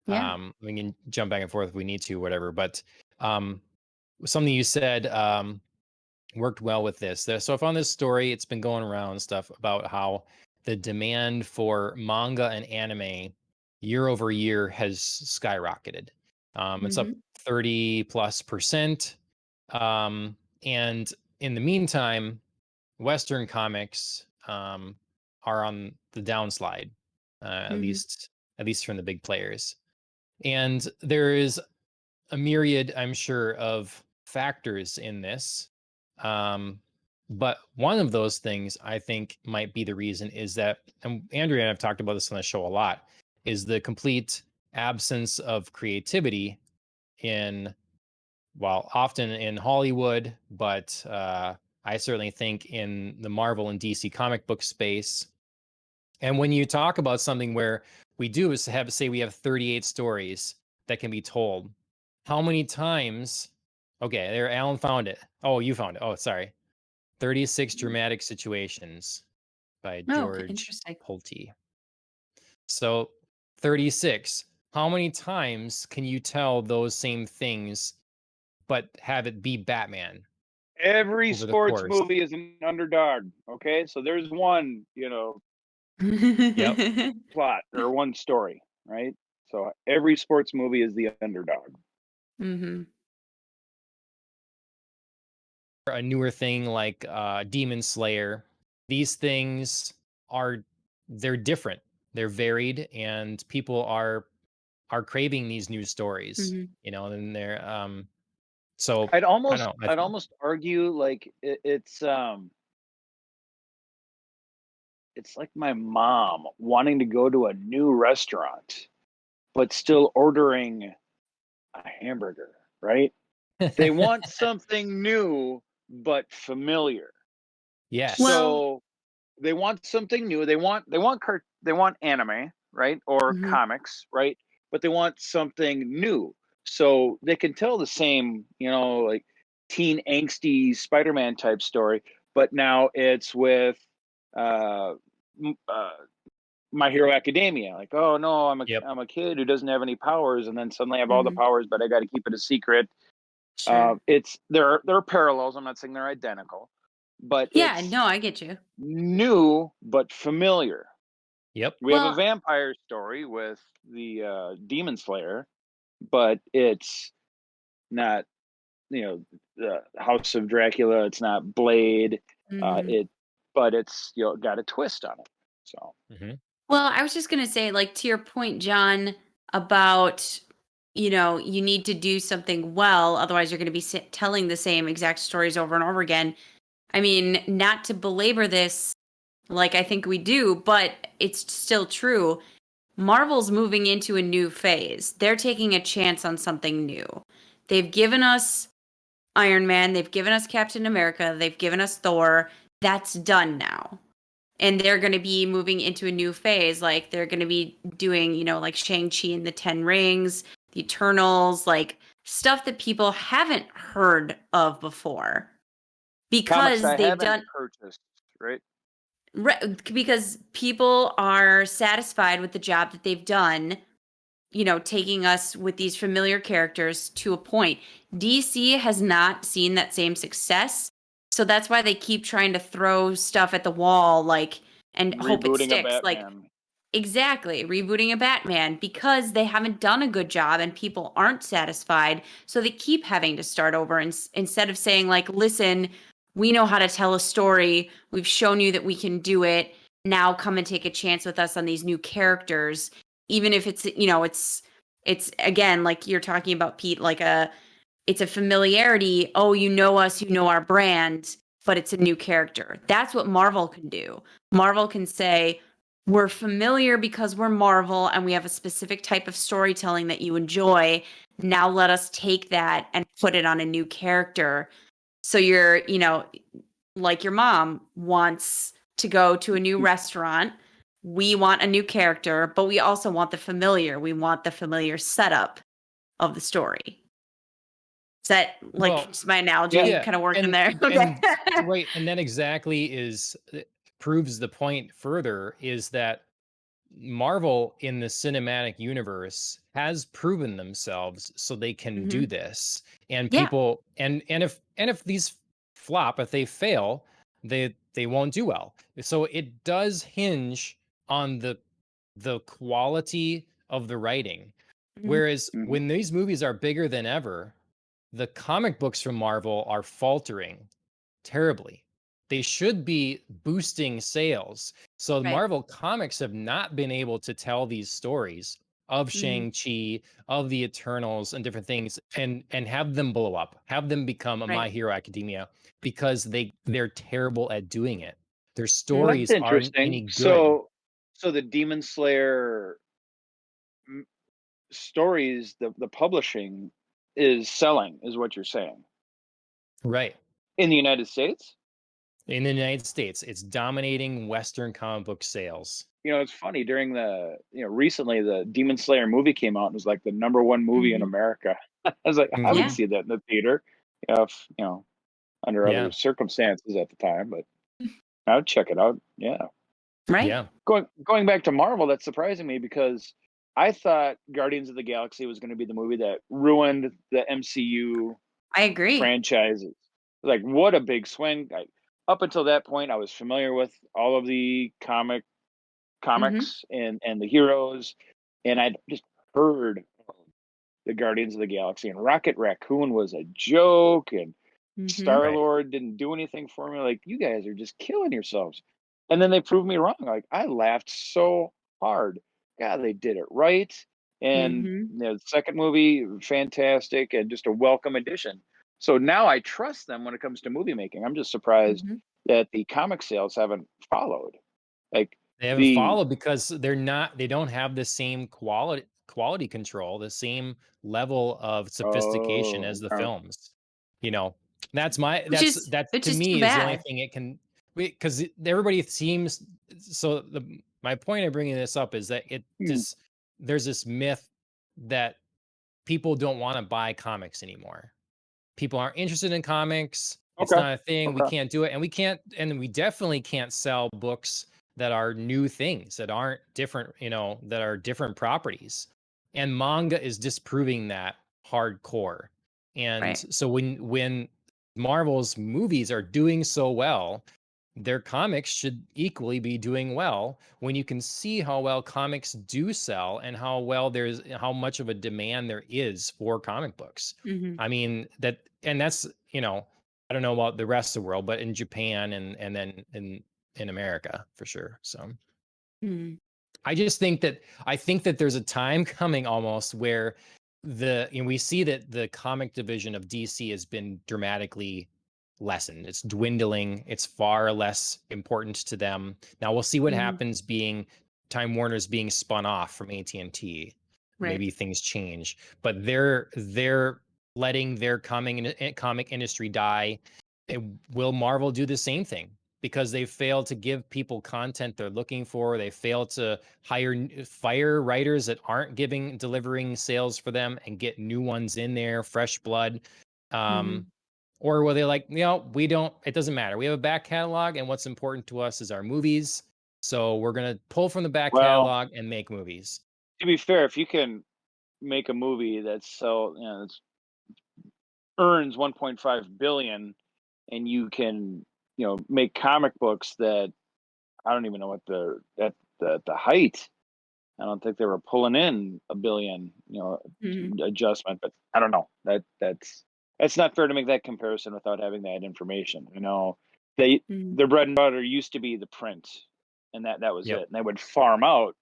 Yeah. We can jump back and forth if we need to, whatever. But um, something you said worked well with this. So I found this story. It's been going around and stuff about how the demand for manga and anime year over year has skyrocketed. It's up Mhm. 30+%. And in the meantime, Western comics are on the downslide, at Mhm. least from the big players. And there is a myriad, I'm sure, of factors in this. But one of those things I think might be the reason is that, and Andrea and I've talked about this on the show a lot, is the complete absence of creativity in, well, often in Hollywood, but I certainly think in the Marvel and DC comic book space. And when you talk about something where we do is have, say, we have 38 stories that can be told, how many times? Okay, there, Alan found it. Oh, you found it. Oh, sorry. 36 dramatic situations by Oh, okay. George Interesting. Pulte. So 36. How many times can you tell those same things, but have it be Batman Every over the sports course? movie is an underdog. Okay, so there's one, Yep. plot or one story, right? So every sports movie is the underdog. Mhm. A newer thing like Demon Slayer, these things are they're different. They're varied, and people are craving these new stories, Mhm. and they're so I'd I almost don't know. I'd almost argue like it's like my mom wanting to go to a new restaurant but still ordering a hamburger, right? They want something new but familiar. Yes. Well, So they want something new. They want anime, right? Or mhm. comics, right? But they want something new. So they can tell the same, like teen angsty Spider-Man type story, but now it's with uh, My Hero Academia. Like, oh no, Yep. I'm a kid who doesn't have any powers, and then suddenly I have all the Mhm. powers, but I got to keep it a secret. Sure. It's there are parallels. I'm not saying they're identical, but Yeah, it's no, I get you. new but familiar. Yep. We have a Well, vampire story with the Demon Slayer, but it's not, the House of Dracula. It's not Blade. mhm. It, but it's got a twist on it. So Hmm. Well, I was just gonna say, like, to your point, John, about, you need to do something well, otherwise you're gonna be telling the same exact stories over and over again. I mean, not to belabor this, like I think we do, but it's still true. Marvel's moving into a new phase. They're taking a chance on something new. They've given us Iron Man, they've given us Captain America, they've given us Thor. That's done now. And they're going to be moving into a new phase. Like they're going to be doing, like Shang-Chi and the Ten Rings, the Eternals, like stuff that people haven't heard of before comics because I they've haven't done purchased, right? because people are satisfied with the job that they've done, taking us with these familiar characters to a point. DC has not seen that same success. So that's why they keep trying to throw stuff at the wall, like, and hope it Rebooting a sticks. Like, Batman. exactly, rebooting a Batman because they haven't done a good job and people aren't satisfied. So they keep having to start over instead of saying, like, listen, we know how to tell a story. We've shown you that we can do it. Now come and take a chance with us on these new characters, even if it's again, like you're talking about, Pete, like it's a familiarity. Oh, you know us, you know our brand, but it's a new character. That's what Marvel can do. Marvel can say, we're familiar because we're Marvel and we have a specific type of storytelling that you enjoy. Now let us take that and put it on a new character. So you're, like your mom wants to go to a new restaurant. We want a new character, but we also want the familiar. We want the familiar setup of the story. Is that just my analogy kind of working there? Okay. Right, and that exactly proves the point further, is that Marvel in the cinematic universe has proven themselves so they can do this. And Yeah. people if these flop, if they fail, they won't do well. So it does hinge on the quality of the writing. Whereas when these movies are bigger than ever, the comic books from Marvel are faltering terribly. They should be boosting sales. So the Right. Marvel comics have not been able to tell these stories of Shang-Chi, of the Eternals and different things, and have them blow up, have them become a My Right. Hero Academia, because they're terrible at doing it. Their Well, that's stories aren't interesting. any good. So the Demon Slayer stories, the publishing is selling, is what you're saying, Right. in the United States. In the United States, it's dominating Western comic book sales. It's funny, during recently the Demon Slayer movie came out and was like the #1 movie in America. I was like, I would see that in the theater, if under other circumstances at the time, but I would check it out. Yeah. Right. Yeah. Going back to Marvel, that's surprising me, because I thought Guardians of the Galaxy was going to be the movie that ruined the MCU I agree. franchises. Like, what a big swing. Up until that point, I was familiar with all of the comics and the heroes, and I'd just heard the Guardians of the Galaxy, and Rocket Raccoon was a joke, and Star-Lord didn't do anything for me. Like, you guys are just killing yourselves. And then they proved me wrong. Like, I laughed so hard. God, they did it right. And the second movie, fantastic, and just a welcome addition. So now I trust them when it comes to movie making. I'm just surprised that the comic sales haven't followed. Like, They haven't followed because they don't have the same quality control, the same level of sophistication as the films. That's to me is the only thing it can, because everybody seems, so my point of bringing this up is that there's this myth that people don't want to buy comics anymore. People aren't interested in comics. It's not a thing. We can't do it. And we definitely can't sell books that are new things, that aren't different, that are different properties. And manga is disproving that hardcore. And so when Marvel's movies are doing so well, their comics should equally be doing well, when you can see how well comics do sell and how much of a demand there is for comic books. I mean, that's, I don't know about the rest of the world, but in Japan and then in America for sure. So I think that there's a time coming almost where we see that the comic division of DC has been dramatically lessened. It's dwindling. It's far less important to them. Now we'll see what happens Time Warner's being spun off from AT&T. Maybe things change, but they're letting their comic industry die. Will Marvel do the same thing? Because they failed to give people content they're looking for. They failed to fire writers that aren't delivering sales for them and get new ones in there, fresh blood. Or were they like, it doesn't matter. We have a back catalog, and what's important to us is our movies. So we're going to pull from the back catalog and make movies. To be fair, if you can make a movie that's earns 1.5 billion, and you can make comic books that, I don't even know what the height, I don't think they were pulling in a billion adjustment, but I don't know, that's not fair to make that comparison without having that information. Their bread and butter used to be the print, and that was it, and they would farm out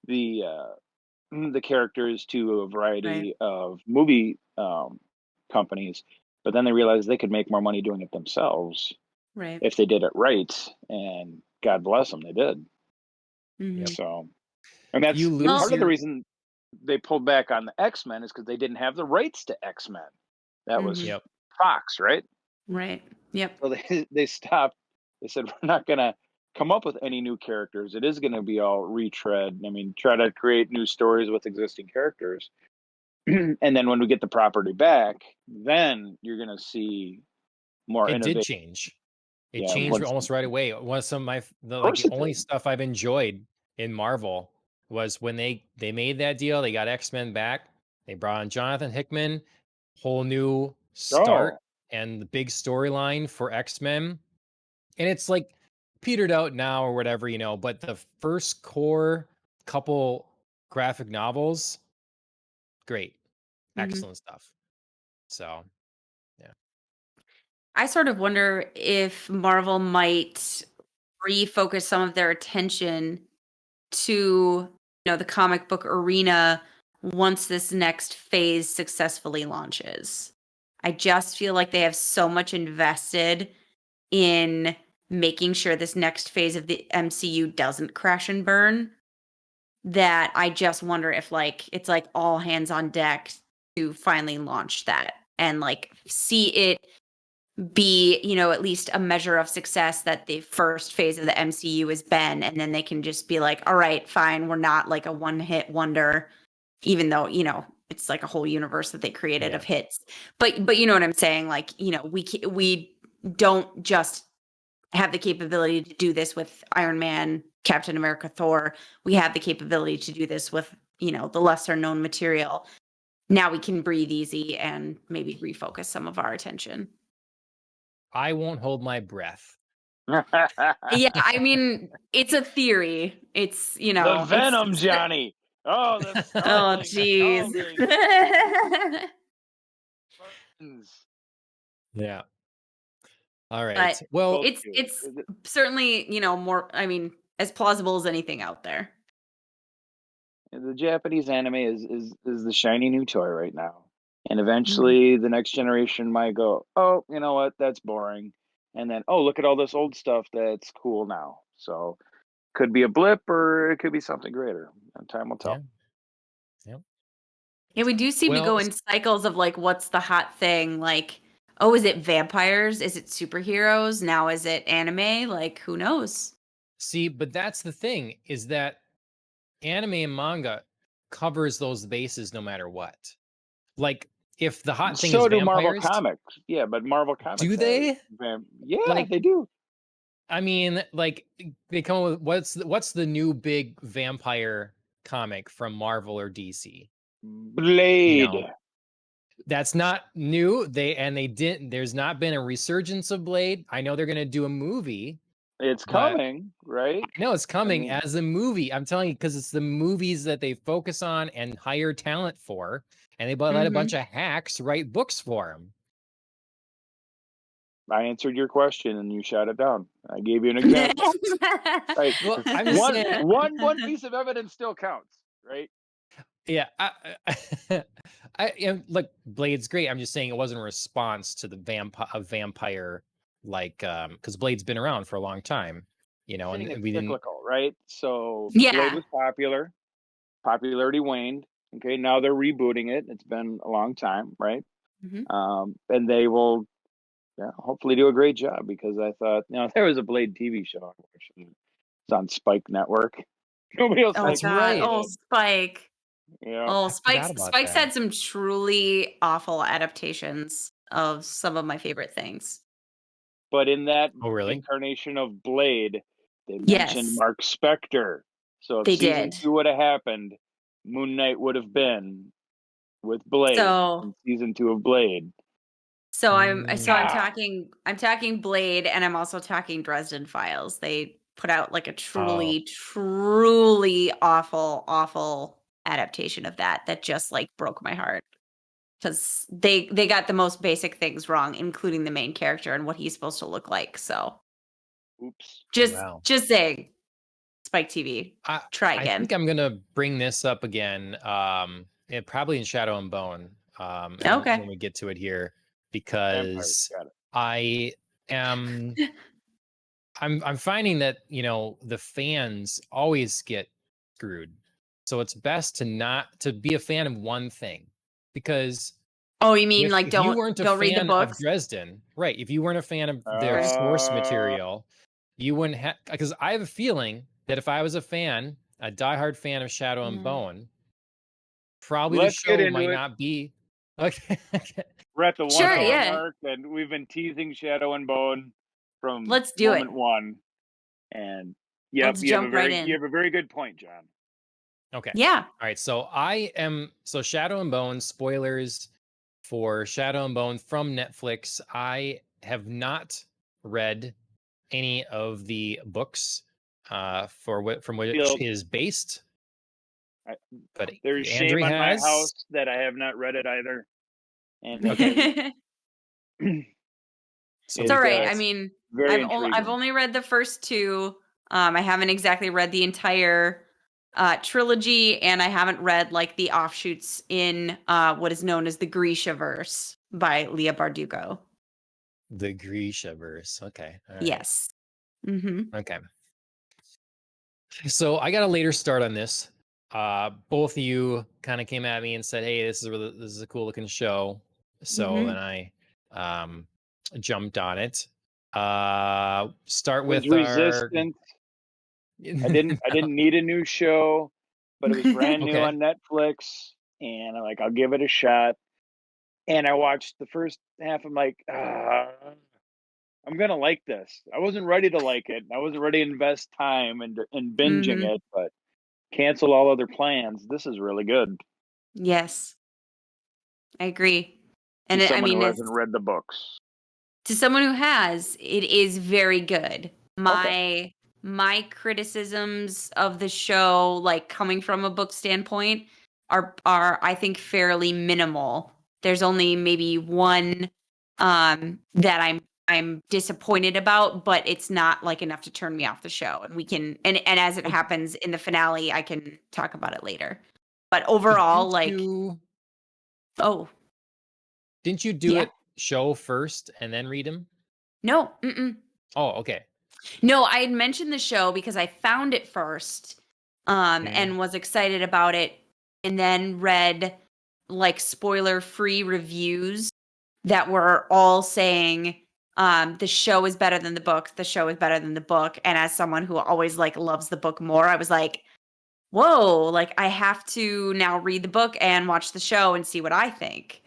the characters to a variety of movie companies, but then they realized they could make more money doing it themselves Right. if they did it right, and God bless them, they did. Mhm. So, and that's You lose part of the your reason they pulled back on the X-Men is because they didn't have the rights to X-Men. That was Mhm. yep. Fox, right? Right. Yep. So they stopped. They said we're not gonna come up with any new characters. It is gonna be all retread. I mean, try to create new stories with existing characters. And then when we get the property back, then you're gonna see more It did innovation. change. It Yeah, changed once, almost right away. One of some of my of like course the it only did. stuff I've enjoyed in Marvel was when they made that deal. They got X-Men back. They brought on Jonathan Hickman, whole new start Oh, and the big storyline for X-Men. And it's like petered out now or whatever, but the first core couple graphic novels, great. Mhm. Excellent stuff. So, yeah. I sort of wonder if Marvel might refocus some of their attention to, the comic book arena once this next phase successfully launches. I just feel like they have so much invested in making sure this next phase of the MCU doesn't crash and burn that I just wonder if it's like all hands on deck to finally launch that and see it be, at least a measure of success that the first phase of the MCU has been. And then they can just be like, all right, fine. We're not like a one hit wonder, even though, it's like a whole universe that they created Yeah. of hits. But you know what I'm saying? We don't just have the capability to do this with Iron Man, Captain America, Thor. We have the capability to do this with, the lesser known material. Now we can breathe easy and maybe refocus some of our attention. I won't hold my breath. Yeah, I mean, it's a theory. It's, the it's Venom, Johnny. Oh, the oh scalding, jeez. burns. Yeah. All right. But Well, Both it's do. it's certainly, more, I mean, as plausible as anything out there. The Japanese anime is the shiny new toy right now. And Mhm. eventually the next generation might go, oh, you know what, that's boring. And then, oh, look at all this old stuff that's cool now. So could be a blip or it could be something greater. And time will yeah. tell. Yeah. Yeah, we do seem to Well, go in cycles of what's the hot thing? Oh, is it vampires? Is it superheroes? Now is it anime? Who knows? see, but that's the thing is that anime and manga covers those bases no matter what. Like if the hot thing is So do Marvel vampires, Comics. Yeah, but Marvel do Comics has they? yeah, Like they do. I mean, like they come up with what's the new big vampire comic from Marvel or DC? You know, Blade. that's not new. They didn't. There's not been a resurgence of Blade. I know they're gonna do a movie, It's but coming, right? I know it's I coming mean, as a movie. I'm telling you because it's the movies that they focus on and hire talent for, and they let a bunch Mhm. of hacks write books for them. I answered your question and you shot it down. I gave you an example. Right. Well, I'm just One saying. one piece of evidence still counts, right? Yeah, look, Blade's great. I'm just saying it wasn't a response to the vampire, because Blade's been around for a long time, Saying and it's we didn't. cyclical, right? So Blade Yeah. was popular, popularity waned. Okay, now they're rebooting it. It's been a long time, right? Mhm. And they will, yeah, hopefully do a great job because I thought, there was a Blade TV show. Actually, it's on Spike Network. Nobody else Oh likes That's to god. admit right. Oh, it. Spike. Yeah, Oh, I forgot Spike's about Spike's that. had some truly awful adaptations of some of my favorite things. but in that Oh, really? incarnation of Blade, they mentioned Yes, Mark Spector. So if they season did. 2 would have happened, Moon Knight would have been with Blade So in season 2 of Blade. I'm Ah, talking Blade, and I'm also talking Dresden Files. They put out a Oh, truly awful adaptation of that just broke my heart because they got the most basic things wrong, including the main character and what he's supposed to look like. So oops. wow. just saying, Spike TV, I try I again. think I'm gonna bring this up again. Probably in Shadow and Bone. Okay. when we get to it here, Vampires, because got it. I am I'm finding that, the fans always get screwed. So it's best to be a fan of one thing, because Oh, you mean like if you don't weren't a don't read the fan of books? Dresden, right? If you weren't a fan of their Right. source Uh, material, you wouldn't have. Because I have a feeling that if I was a diehard fan of Shadow and Mm. Bone, probably the let's get show into might it. not be okay. We're at the Sure, 1 hour yeah. mark, and we've been teasing Shadow and Bone from Let's do it. moment one. And yep, Let's you have jump right in. a very good point, John. Okay. Yeah. All right. So Shadow and Bone, spoilers for Shadow and Bone from Netflix. I have not read any of the books from which Feel it is based, I, but there's shame Andrew on my has. house that I have not read it either. And Okay. So It's we all right. got I mean, very I've intriguing. only read the first two. I haven't exactly read the entire trilogy, and I haven't read like the offshoots in what is known as the Grishaverse by Leah Bardugo. the Grisha verse. Okay. All right. Yes. Mm-hmm. Okay. So I got a later start on this. Both of you kind of came at me and said, "Hey, this is a cool looking show." So then I jumped on it. Start Was with our resistant. I didn't need a new show, but it was brand new okay. on Netflix, and I'm like, I'll give it a shot. And I watched the first half. I'm like, I'm gonna like this. I wasn't ready to like it. I wasn't ready to invest time in binging Mm-hmm. it, but cancel all other plans. This is really good. Yes, I agree. And To I someone mean, who it's, hasn't read the books. to someone who has, it is very good. Okay. My criticisms of the show, like coming from a book standpoint, are I think fairly minimal. There's only maybe one that I'm disappointed about, but it's not like enough to turn me off the show. And we can and as it happens in the finale, I can talk about it later. But overall, like, oh Didn't you do yeah, it show first and then read them? no, mm-mm. Oh, okay. No, I had mentioned the show because I found it first, and was excited about it, and then read like spoiler-free reviews that were all saying, the show is better than the book. The show is better than the book. And as someone who always like loves the book more, I was like, whoa, like I have to now read the book and watch the show and see what I think.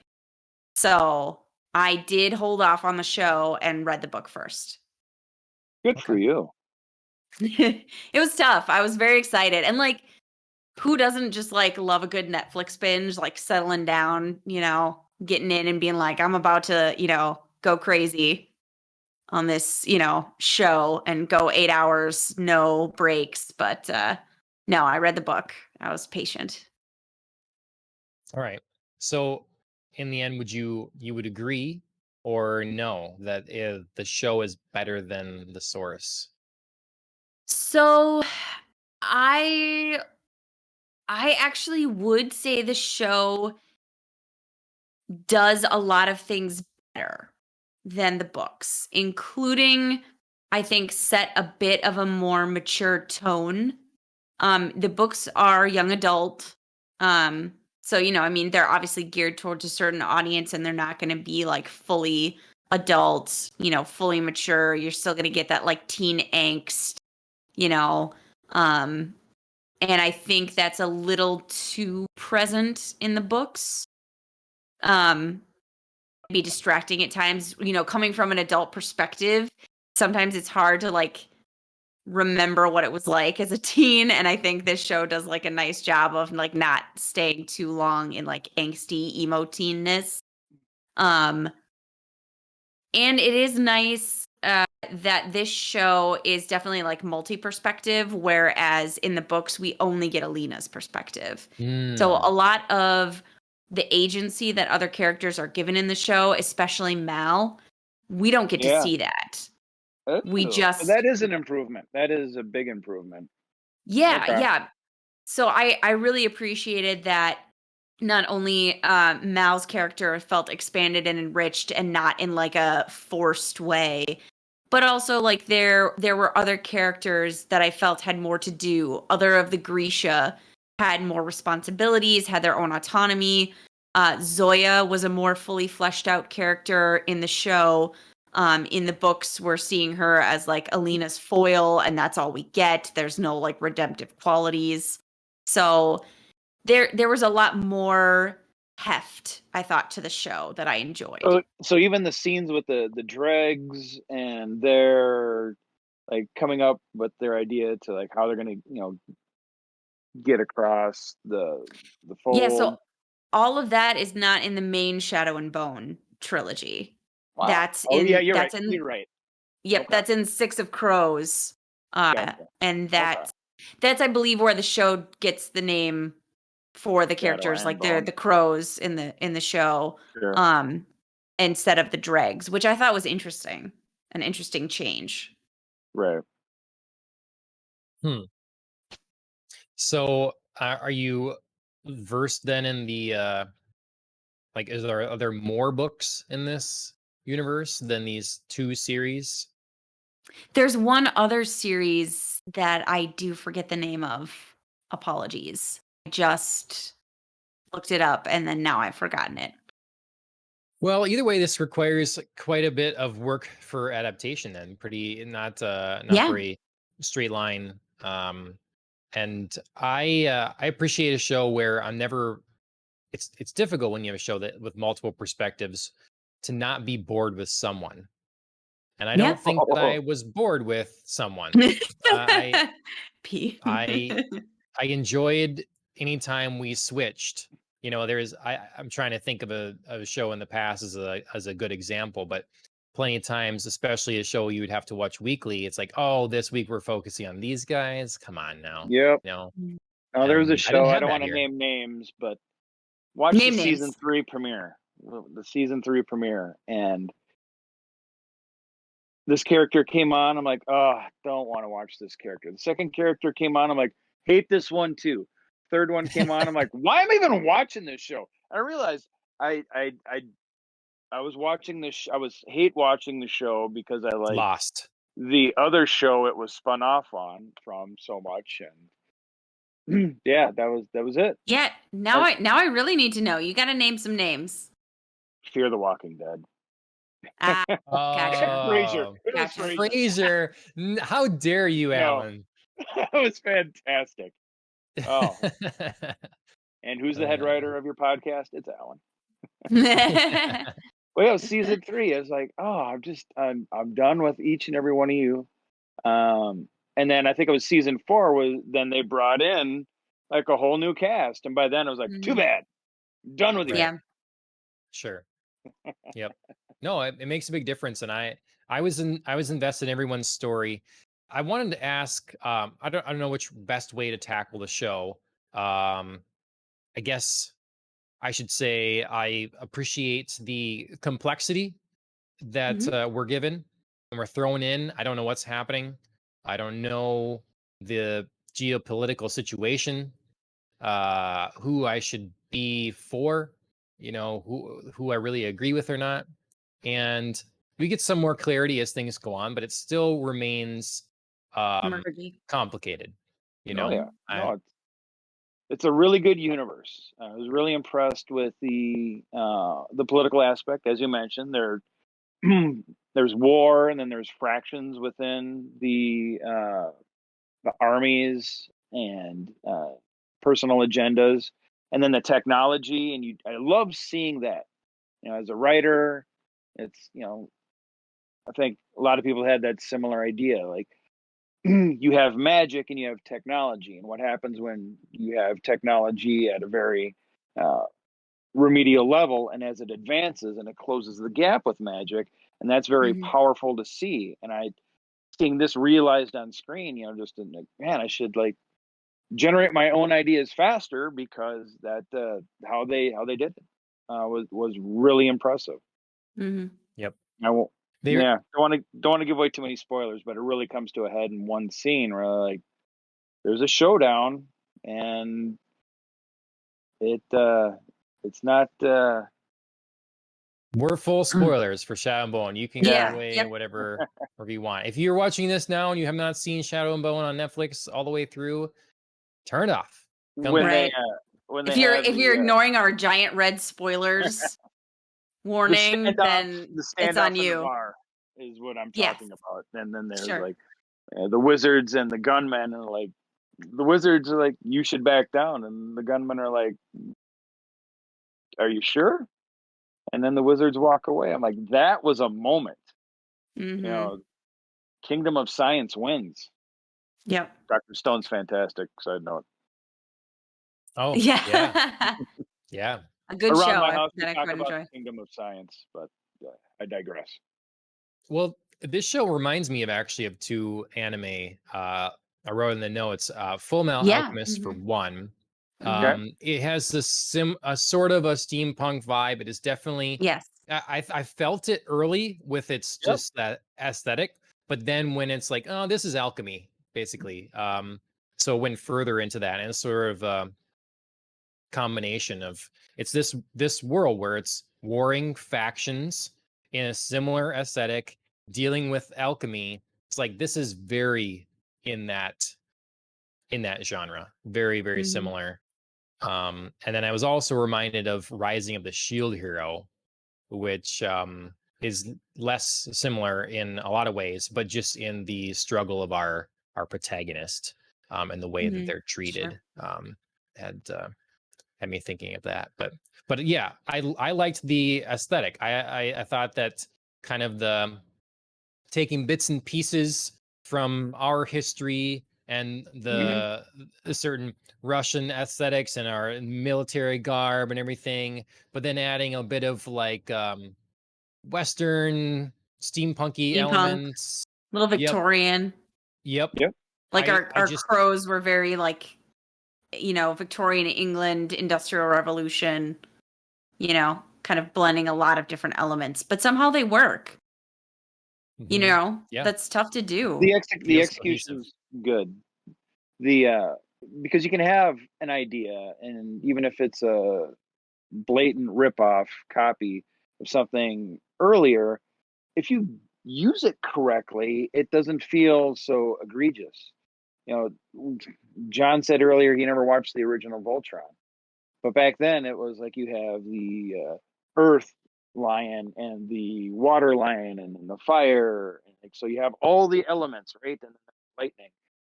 So I did hold off on the show and read the book first. Good for Okay. you. It was tough. I was very excited. And like, who doesn't just like love a good Netflix binge, like settling down, getting in and being like, I'm about to, go crazy on this, show and go 8 hours, no breaks. But no, I read the book. I was patient. All right. So in the end, would agree or no that the show is better than the source? So I actually would say the show does a lot of things better than the books, including, I think, set a bit of a more mature tone. The books are young adult. So, I mean, they're obviously geared towards a certain audience and they're not going to be like fully adult, fully mature. You're still going to get that like teen angst, you know. And I think that's a little too present in the books. Be distracting at times, coming from an adult perspective. Sometimes it's hard to like remember what it was like as a teen, and I think this show does like a nice job of like not staying too long in like angsty emo teenness. And it is nice that this show is definitely like multi-perspective, whereas in the books we only get Alina's perspective. So a lot of the agency that other characters are given in the show, especially Mal, we don't get to see that. We So just that is an improvement. That is a big improvement. yeah, Okay. yeah. So I really appreciated that not only Mal's character felt expanded and enriched and not in like a forced way, but also like there were other characters that I felt had more to do. Other of the Grisha had more responsibilities, had their own autonomy. Zoya was a more fully fleshed out character in the show. In the books, we're seeing her as like Alina's foil, and that's all we get. There's no like redemptive qualities. So there was a lot more heft, I thought, to the show that I enjoyed. So even the scenes with the dregs and they're like coming up with their idea to like how they're gonna get across the Yeah, fold. so all of that is not in the main Shadow and Bone trilogy. Wow. That's Oh yeah, in you're right. that's in You're right. Yep, Okay. that's in Six of Crows. Gotcha. And Okay. that's I believe where the show gets the name for the Shadow characters, and like they're Bone. the crows in the show. Sure. Instead of the dregs, which I thought was interesting. An interesting change. Right. So, are you versed then in the like? Are there more books in this universe than these two series? There's one other series that I do forget the name of. Apologies. I just looked it up and then now I've forgotten it. Well, either way, this requires quite a bit of work for adaptation. Then, pretty not Yeah. very straight line. And I appreciate a show where I'm never. It's difficult when you have a show that with multiple perspectives to not be bored with someone. And I Yeah. don't think that I was bored with someone. I P. I I enjoyed anytime we switched. I'm trying to think of a show in the past as a good example, but plenty of times, especially a show you would have to watch weekly, it's like, oh, this week we're focusing on these guys. Come on now. Yep. No. Now there was a And I didn't show. I have don't that want to here. name names, but watch the Name season names. 3 premiere. The season 3 premiere, and this character came on. I'm like, oh, don't want to watch this character. The second character came on. I'm like, hate this one too. Third one came on. I'm like, why am I even watching this show? I realized I was watching this. I was hate watching the show because I liked Lost. the other show it was spun off on from so much, and yeah, that was it. Yeah, now I really need to know. You got to name some names. Fear the Walking Dead. Ah, gotcha. Frasier. Oh, It was Gotcha. Frasier. Frasier. How dare you, No, Alan? that was fantastic. Oh, and who's the head writer of your podcast? It's Alan. Well, yeah, season 3 is like, oh, I'm done with each and every one of you. And then I think it was season 4 was then they brought in like a whole new cast, and by then I was like, too Mhm. bad, done with you. Right. Yeah. Sure. Yep. No, it makes a big difference, and I was invested in everyone's story. I wanted to ask. I don't know which best way to tackle the show. I guess I should say I appreciate the complexity that Mhm. we're given and we're thrown in. I don't know what's happening. I don't know the geopolitical situation. Who I should be for. Who I really agree with or not. And we get some more clarity as things go on, but it still remains Murky. complicated. Oh yeah, I no, it's a really good universe. I was really impressed with the political aspect, as you mentioned. There's war, and then there's fractions within the armies and personal agendas, and then the technology. And I love seeing that. As a writer, it's I think a lot of people had that similar idea. Like you have magic and you have technology, and what happens when you have technology at a very uh, remedial level, and as it advances and it closes the gap with magic, and that's very Mhm. powerful to see. And I seeing this realized on screen, just in like, man, I should like generate my own ideas faster, because that how they did it was really impressive. Mhm. Yep. I won't. There. Yeah, don't want to give away too many spoilers, but it really comes to a head in one scene where like there's a showdown, and It's not. We're full spoilers for Shadow and Bone. You can give Yeah, away yep. whatever you want. If you're watching this now and you have not seen Shadow and Bone on Netflix all the way through, turn it off. Come when back. they Right. when If they you're have if you're ignoring our giant red spoilers warning, then the it's standoff on in the you. bar is what I'm Yes. talking about. And then there's Sure. like the wizards and the gunmen, and like the wizards are like, you should back down, and the gunmen are like, are you sure? And then the wizards walk away. I'm like, that was a moment. Mm-hmm. You know, Kingdom of Science wins. Yep. Dr. Stone's fantastic. Side note. Oh, Yeah. yeah. A good Around show my house, we that I talk quite about enjoy. Kingdom of Science, but I digress. Well, this show reminds me of actually of two anime. I wrote in the notes. Full Metal Yeah. Alchemist for one. Okay. It has a sort of a steampunk vibe. It is definitely. Yes. I felt it early with its Yep. just that aesthetic, but then when it's like, oh, this is alchemy, basically. So it went further into that, and it's sort of combination of it's this world where it's warring factions in a similar aesthetic dealing with alchemy. It's like this is very in that genre, very Mhm. similar. And then I was also reminded of Rising of the Shield Hero, which is less similar in a lot of ways, but just in the struggle of our protagonist, and the way that they're treated. Had me thinking of that. But yeah, I liked the aesthetic. I thought that kind of the taking bits and pieces from our history and the certain Russian aesthetics and our military garb and everything, but then adding a bit of like Western steampunky Steampunk, elements. little Yep. Victorian. Yep. Like I our just crows were very like, Victorian England, Industrial Revolution, kind of blending a lot of different elements, but somehow they work. Yeah. That's tough to do. The Feels cohesive. execution's good. The because you can have an idea, and even if it's a blatant ripoff copy of something earlier, if you use it correctly, it doesn't feel so egregious. You know, John said earlier he never watched the original Voltron, but back then it was like you have the Earth lion and the water lion and then the fire, and like, so you have all the elements, right? And then the lightning,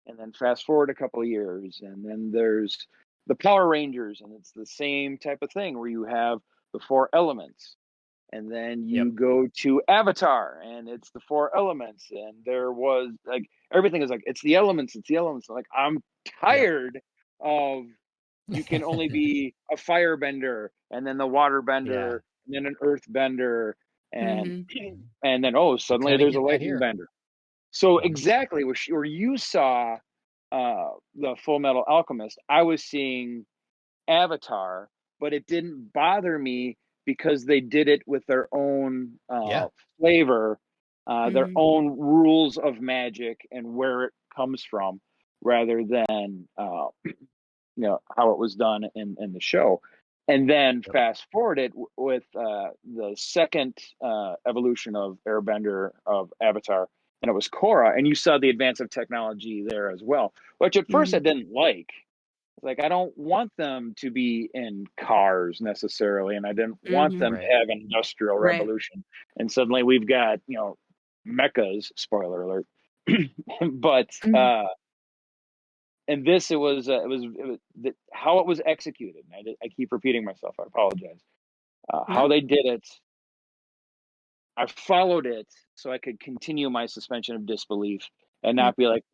and then fast forward a couple of years, and then there's the Power Rangers, and it's the same type of thing where you have the four elements, and then Yep. you go to Avatar, and it's the four elements, and there was like everything is like it's the elements, like I'm tired of you can only be a firebender, and then the water Yeah. bender, and then an earth bender, and Mhm. and then You suddenly kind of there's a get that lightning here. bender. So Mhm. exactly where you saw the Full Metal Alchemist, I was seeing Avatar, but it didn't bother me because they did it with their own Yeah. flavor, their Mhm. own rules of magic and where it comes from, rather than how it was done in the show. And then Yep. fast forward it with the second evolution of Airbender of Avatar, and it was Korra, and you saw the advance of technology there as well, which at first I Mhm. didn't like. Like, I don't want them to be in cars necessarily, and I didn't want Mhm. them to Right. have an industrial Right. revolution. And suddenly we've got, mechas, spoiler alert. But Mhm. and this how it was executed. And I keep repeating myself. I apologize. How No. they did it, I followed it so I could continue my suspension of disbelief and Mm. not be like,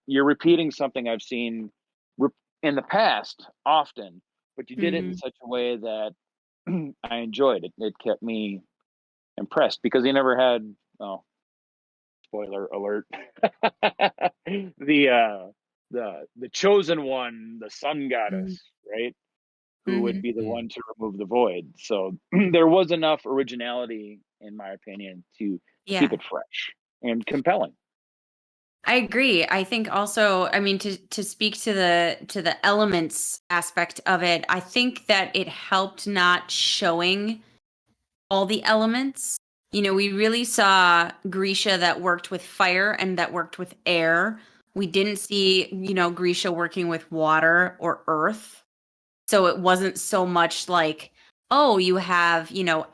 you're repeating something I've seen in the past often, but you did it in Mhm. such a way that I enjoyed it. It kept me impressed because he never had, spoiler alert, the the chosen one, the sun Mhm. goddess, right? Who would Mhm. be the Mm. one to remove the void. So there was enough originality, in my opinion, to keep Yeah. it fresh and compelling. I agree. I think also, I mean, to speak to the elements aspect of it, I think that it helped not showing all the elements. You know, we really saw Grisha that worked with fire and that worked with air. We didn't see, you know, Grisha working with water or earth. So it wasn't so much like, oh, you have, you know,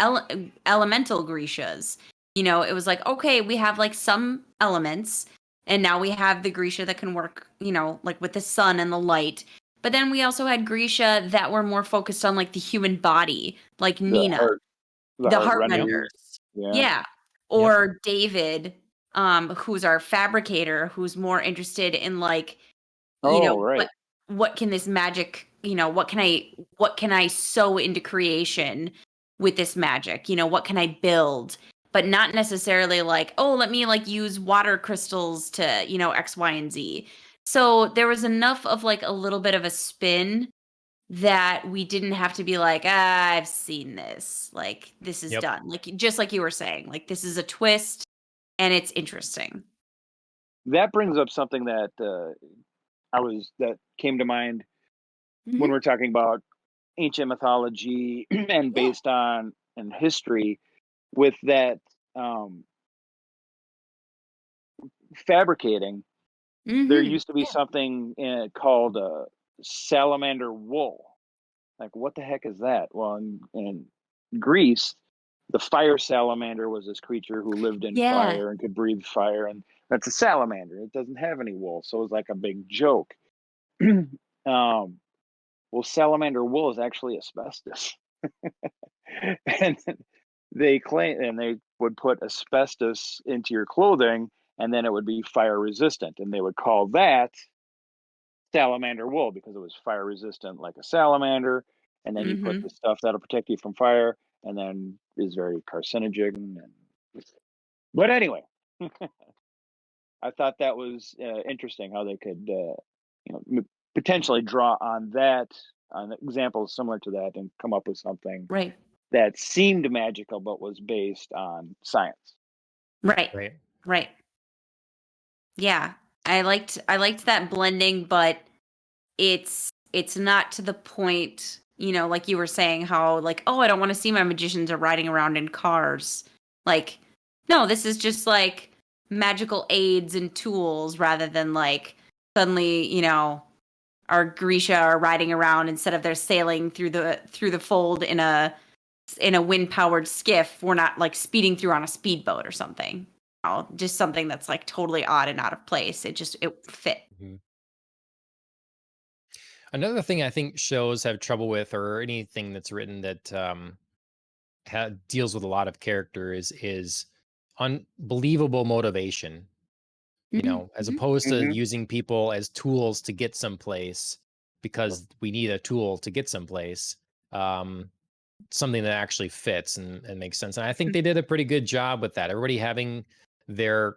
elemental Grishas. You know, it was like, okay, we have like some elements, and now we have the Grisha that can work, you know, like with the sun and the light. But then we also had Grisha that were more focused on like the human body, like The Nina, heart, the the heart heart renders. renders. Yeah. Yeah. Yep. Or David, who's our fabricator, who's more interested in like, you Oh, know, right. what can this magic, you know, what can I sew into creation with this magic? You know, what can I build? But not necessarily like, oh, let me like use water crystals to, you know, X, Y, and Z. So there was enough of like a little bit of a spin that we didn't have to be like, ah, I've seen this. Like this is Yep. done. Like just like you were saying, like this is a twist and it's interesting. That brings up something that that came to mind when Hmm. we're talking about ancient mythology and Yeah. based on and history with that um, fabricating. There Hmm. used to be something called salamander wool. Like, what the heck is that? Well, in Greece, the fire salamander was this creature who lived in Yeah. fire and could breathe fire, and that's a salamander. It doesn't have any wool, so it was like a big joke. Well, salamander wool is actually asbestos, and they claim, and they would put asbestos into your clothing, and then it would be fire resistant, and they would call that salamander wool because it was fire resistant like a salamander. And then you put Hmm. the stuff that'll protect you from fire, and then is very carcinogen. But anyway, I thought that was interesting how they could, potentially draw on that, on examples similar to that, and come up with something Right. that seemed magical but was based on science. Right. Right. Right. Yeah. I liked that blending, but it's not to the point, you know, like you were saying how like, oh, I don't want to see my magicians are riding around in cars. Like, no, this is just like magical aids and tools rather than like suddenly, you know, our Grisha are riding around instead of they're sailing through the fold in a wind powered skiff. We're not like speeding through on a speedboat or something. You know, just something that's like totally odd and out of place. It fit. Mhm. Another thing I think shows have trouble with, or anything that's written that deals with a lot of character, is unbelievable motivation. You Hmm. know, as Hmm. opposed to Hmm. using people as tools to get someplace because we need a tool to get someplace. Um, Something that actually fits and makes sense. And I think they did a pretty good job with that. Everybody having their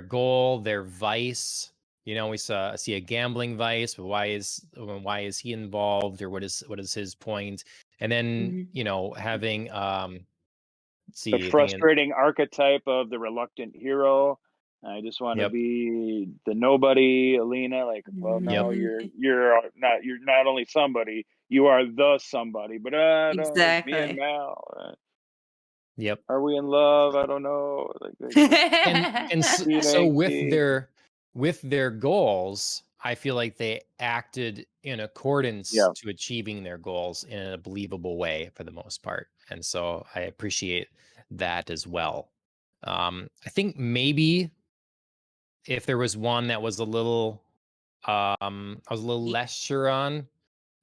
goal, their vice. You know, I see a gambling vice, but why is he involved, or what is his point? And then, Hmm. you know, having let's The see, thinking, frustrating archetype of the reluctant hero. I just want to yep, be the nobody, Alina. Like, well, yep, no, you're not only somebody, you are the somebody. But I don't. It's me and Exactly. Mal. yep. Are we in love? I don't know. Like So teenage. with their goals, I feel like they acted in accordance Yeah, to achieving their goals in a believable way for the most part. And so I appreciate that as well. I think maybe if there was one that was a little I was a little Ye- less sure on,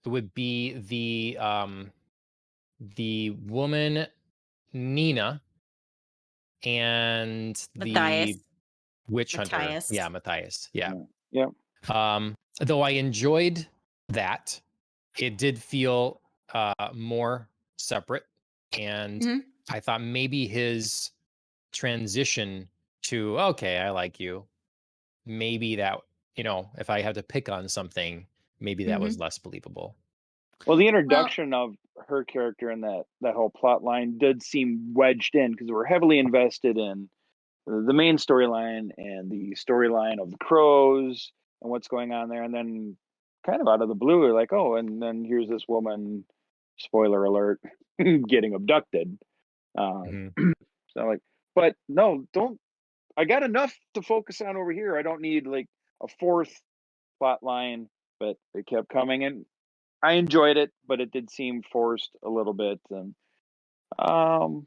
it would be the woman Nina and Matthias. the witch hunter. Matthias. Yeah, Matthias. Yeah. yeah, yeah. Though I enjoyed that, it did feel more separate, and Hmm. I thought maybe his transition to okay, I like you. Maybe that, you know, if I had to pick on something, maybe that was Hmm. less believable. Well, the Well, introduction of her character and that whole plot line did seem wedged in because we're heavily invested in the main storyline and the storyline of the crows and what's going on there, and then kind of out of the blue, they're like, oh, and then here's this woman, spoiler alert, getting abducted. Mhm. So like, but no, don't. I got enough to focus on over here. I don't need like a fourth plot line, but it kept coming, and I enjoyed it, but it did seem forced a little bit. And um,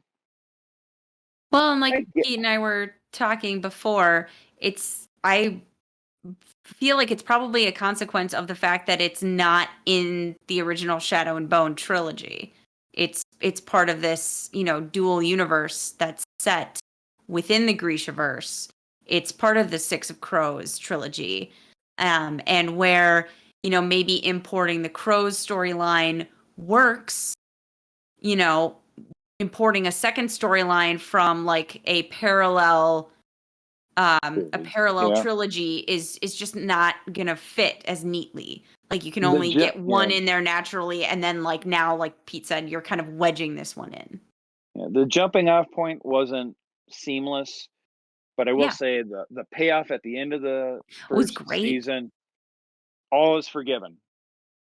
Well, and like I get, Pete and I were talking before, I feel like it's probably a consequence of the fact that it's not in the original Shadow and Bone trilogy. It's part of this, dual universe that's set within the Grishaverse. It's part of the Six of Crows trilogy. And where, maybe importing the Crows storyline works, importing a second storyline from like a parallel yeah, trilogy is just not gonna fit as neatly. Like you can the only get one in there naturally, and then like now, like Pete said, you're kind of wedging this one in. the jumping off point wasn't seamless, but I will Yeah, say the payoff at the end of the it was first great. season, all is forgiven.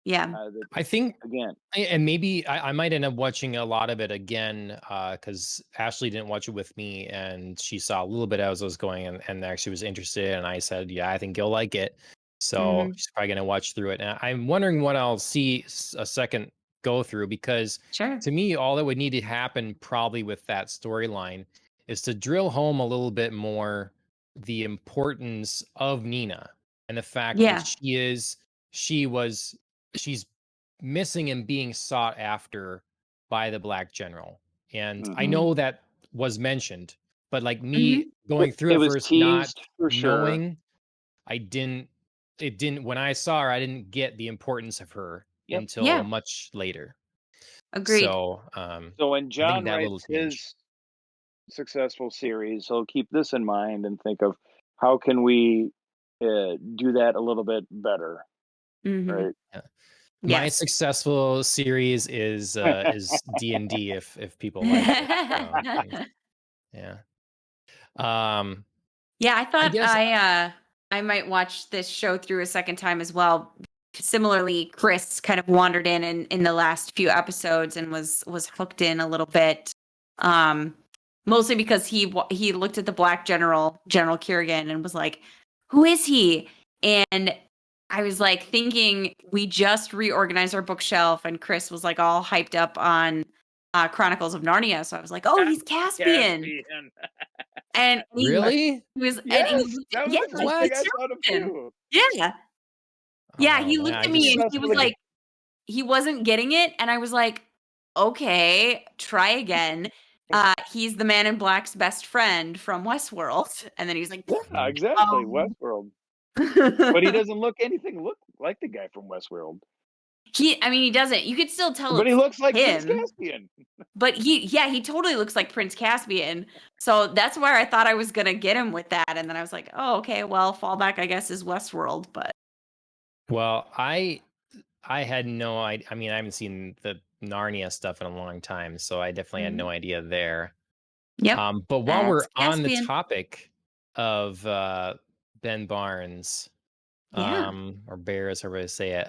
Yeah. I think, Again, and maybe I might end up watching a lot of it again because Ashley didn't watch it with me, and she saw a little bit as I was going, and actually was interested. And I said, "Yeah, I think you'll like it." So Mhm. she's probably gonna watch through it. And I'm wondering what I'll see a second go through, because Sure. to me, all that would need to happen probably with that storyline is to drill home a little bit more the importance of Nina and the fact that Yeah. she's missing and being sought after by the Black General. And I hmm know that was mentioned, but like me Mhm. going through it it was first, not teased for sure. knowing, it didn't, when I saw her, I didn't get the importance of her Yep. until Yeah. much later. Agreed. So So when I think John that writes little change. his successful series, he'll keep this in mind and think of how can we do that a little bit better, Mhm. right? Yeah. My Yes. successful series is D&D if people like it. So yeah. Um Yeah, I I thought guess I might watch this show through a second time as well. Similarly, Chris kind of wandered in the last few episodes and was hooked in a little bit. Um Mostly because he looked at the Black General Kerrigan, and was like, "Who is he?" And I was like thinking we just reorganized our bookshelf, and Chris was like all hyped up on Chronicles of Narnia, so I was like, "Oh, he's Caspian." Caspian. And really? he Yes, looked that at, was yeah, the first thing What? I thought of Caspian. too. Yeah. Yeah, Oh he man, looked I at me He and just must he have was like like, he wasn't getting it, and I was like, "Okay, try again." He's the Man in Black's best friend from Westworld, and then he was like, yeah, Mhm. exactly um Westworld, but he doesn't look anything look like the guy from Westworld. I mean, he doesn't. You could still tell But he it's looks like Prince him, Caspian. but he totally looks like Prince Caspian. So that's where I thought I was gonna get him with that, and then I was like, "Oh, okay, well, fallback, I guess, is Westworld." But Well, I had no idea. I mean, I haven't seen the Narnia stuff in a long time, so I definitely had Mhm. no idea there. Yep, But while that's we're on the Caspian. topic of Ben Barnes, Yeah. or Bears, however you say it,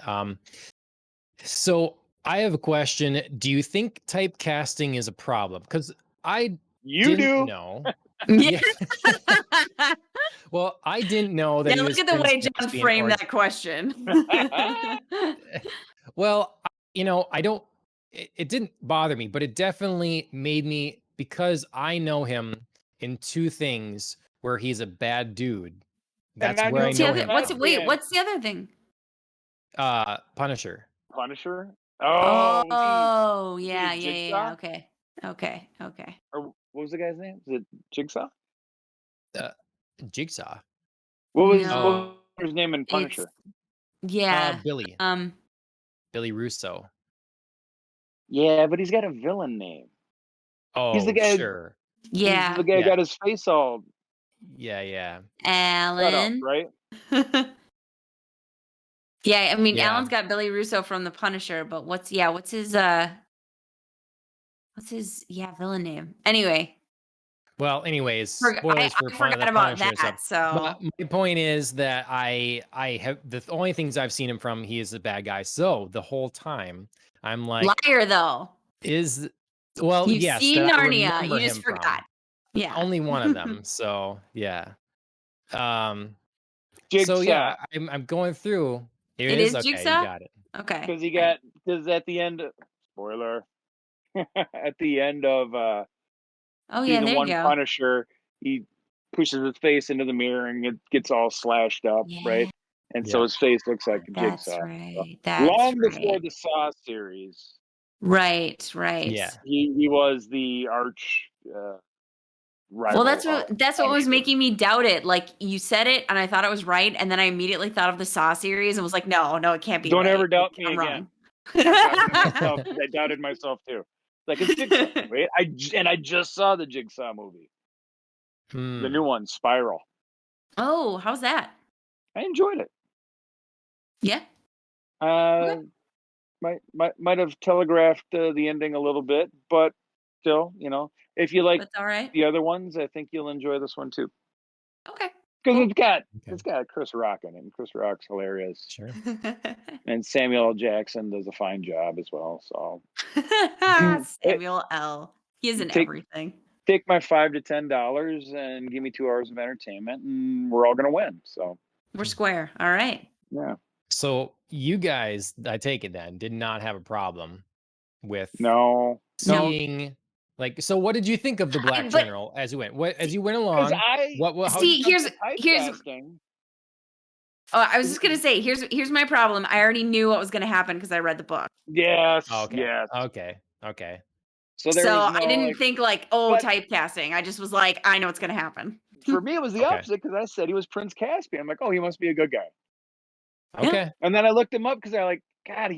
so I have a question. Do you think typecasting is a problem? Because I You didn't do. know. Yeah. Yeah. Well, I didn't know that Yeah, he look was at the Prince way John Caspian framed or that question. well, I don't it didn't bother me, but it definitely made me, because I know him in two things where he's a bad dude. And That's now where I he's What's the know Prince other him what's from. wait, Caspian. what's the other thing? Punisher. Punisher. Oh, Oh, was he yeah, a yeah, yeah, yeah. Jigsaw? Okay. Okay. Okay. Or what was the guy's name? Was it Jigsaw? Uh, Jigsaw. What No. Oh, was his name in It's Punisher? yeah. Billy. Um Billy Russo. Yeah, but he's got a villain name. He's the Oh, guy. sure. He's the yeah, guy who Yeah. got his face all Yeah, yeah. cut up, Alan. right? Yeah, I mean, Yeah. Alan's got Billy Russo from The Punisher, but what's his villain name? Anyway, Well, anyways, I spoilers for forgot the about Punisher and that. stuff. So But my point is that I have the only things I've seen him from, he is a bad guy. So the whole time I'm like, liar though. is well, You've yes, seen that I Narnia. remember You just him from. forgot. Yeah. Only one of them. So yeah. Um. So Jigsaw, yeah, I'm going through. It It is is okay. You Jigsaw? got it. Okay. because at the end, spoiler, at the end of Oh yeah, season there you one go. Punisher, he pushes his face into the mirror and it gets all slashed up, Yeah, right? And so Yep. his face looks like a that's jigsaw. So, right. That's long before right. the Saw series, Right, Yeah. right. he was the arch Well, rival of that's what was Punisher. making me doubt it. Like you said it, and I thought it was right, and then I immediately thought of the Saw series and was like, no, it can't be Don't right. ever doubt Like, me I'm again. wrong. I'm talking to myself. I doubted myself too. Like it's Jigsaw, right? I just saw the Jigsaw movie, the new Hmm. one, Spiral. Oh, how's that? I enjoyed it. Yeah. Okay. Uh, might have telegraphed the ending a little bit, but still, if you like That's all right. the other ones, I think you'll enjoy this one too. Okay. Because Cool. it's got Chris Rock in it, and Chris Rock's hilarious, Sure. and Samuel L. Jackson does a fine job as well. So Samuel L. He is in take everything. take my $5 to $10 and give me 2 hours of entertainment, and we're all gonna win. So We're square. All right. yeah, So you guys, I take it then, did not have a problem with no, seeing like. So what did you think of the Black But General as you went? What as you went because along? I How when it see, comes to here's typecasting, I was just gonna say, here's my problem. I already knew what was gonna happen because I read the book. yes, Okay. yes. Okay. So there So was I no didn't like, think like, oh, but typecasting. I just was like, I know what's gonna happen. for me, it was the Okay. opposite because I said he was Prince Caspian. I'm like, oh, he must be a good guy. Yeah. Okay. And then I looked him up because I like, God,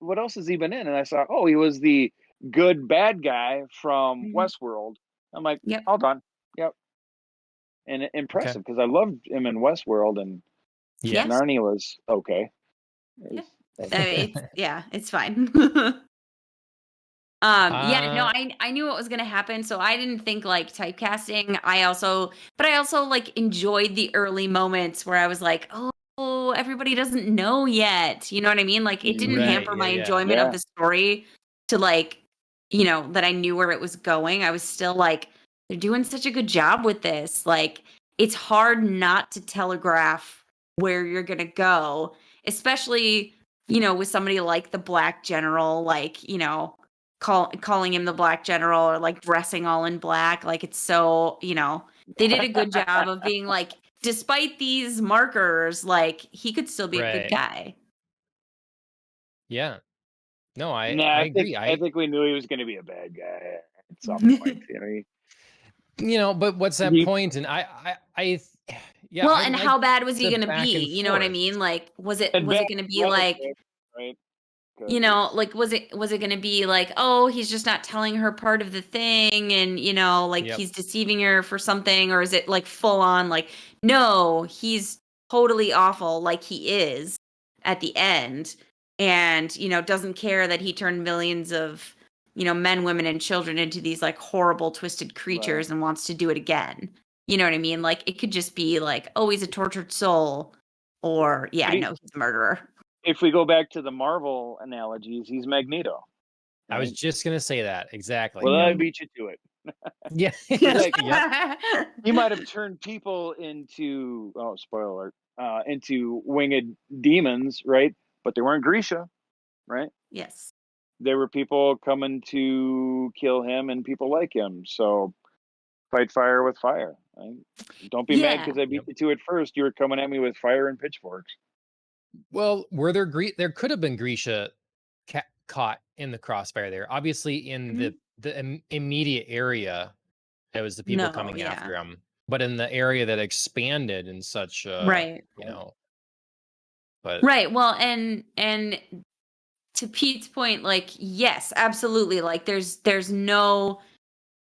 what else has he been in? And I saw, oh, he was the good bad guy from Mhm. Westworld. I'm like, Yep. all done. Yep. And Okay. impressive because I loved him in Westworld, and Yeah. Narnia was okay. Yeah. It's- It's fine. Yeah, no, uh, I knew what was gonna happen, so I didn't think like typecasting. I also like enjoyed the early moments where I was like, oh, everybody doesn't know yet. You know what I mean? Like it didn't right. hamper my Yeah. enjoyment of yeah. the story to like, that I knew where it was going. I was still like, they're doing such a good job with this. Like it's hard not to telegraph where you're gonna go, especially, with somebody like the Black General, like, calling him the Black General or like dressing all in black. Like it's so, they did a good job of being like, despite these markers, like he could still be a good Right. guy. Yeah. No, I Nah, I I think agree. I think we knew he was going to be a bad guy at some point. But what's that He point? And yeah, Well, I and like how bad was he the going to back be? and You know what I forth. mean? Like, and was back it going to be like, relative, right? Because like, was it going to be like, oh, he's just not telling her part of the thing, and like Yep. he's deceiving her for something, or is it like full on like, no, he's totally awful, like he is at the end, and doesn't care that he turned millions of men, women, and children into these like horrible, twisted right. creatures and wants to do it again. You know what I mean? Like it could just be like, oh, he's a tortured soul, or yeah, But no, he's a murderer. if we go back to the Marvel analogies, he's Magneto, I was right? just gonna say that exactly. Well, I Yep. beat you to it. Yeah. He's like Yep. he might have turned people into spoiler alert, into winged demons, right? But they weren't Grisha, right? Yes. There were people coming to kill him and people like him. So fight fire with fire. Right? Don't be mad Yeah. because I beat Yep. you to it first. You were coming at me with fire and pitchforks. Well, there could have been Grisha caught in the crossfire there. Obviously, in Mhm. the immediate area, it was the people No, coming yeah. after him. But in the area that expanded in such, Right. but Right. Well, and to Pete's point, like, yes, absolutely. Like there's no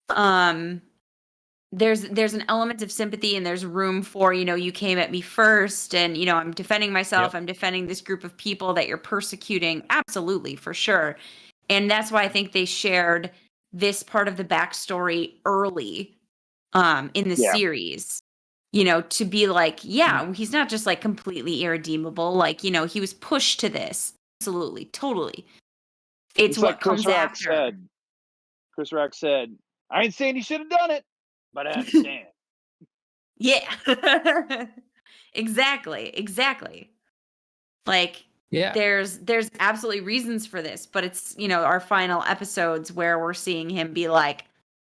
um there's an element of sympathy, and there's room for, you came at me first, and I'm defending myself, yep, I'm defending this group of people that you're persecuting. Absolutely, for sure. And that's why I think they shared this part of the backstory early, in the Yeah. series. To be like, yeah, he's not just like completely irredeemable. Like, he was pushed to this. Absolutely, totally. It's what like Chris comes Rock after. said. Chris Rock said, "I ain't saying he should have done it, but I understand." Yeah. Exactly. Like, Yeah. there's absolutely reasons for this, but it's, our final episodes where we're seeing him be like,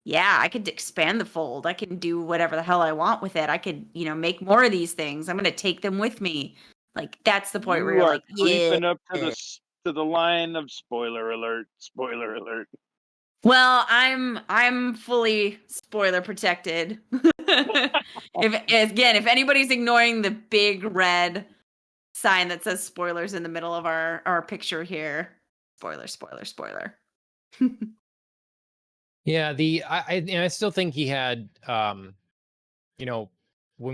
yeah, I could expand the fold. I can do whatever the hell I want with it. I could, make more of these things. I'm going to take them with me. Like, that's the point where You you're are like, yeah. creeping up to the line of spoiler alert. Spoiler alert. Well, I'm fully spoiler protected. If anybody's ignoring the big red sign that says spoilers in the middle of our picture here, spoiler. Yeah, I still think he had when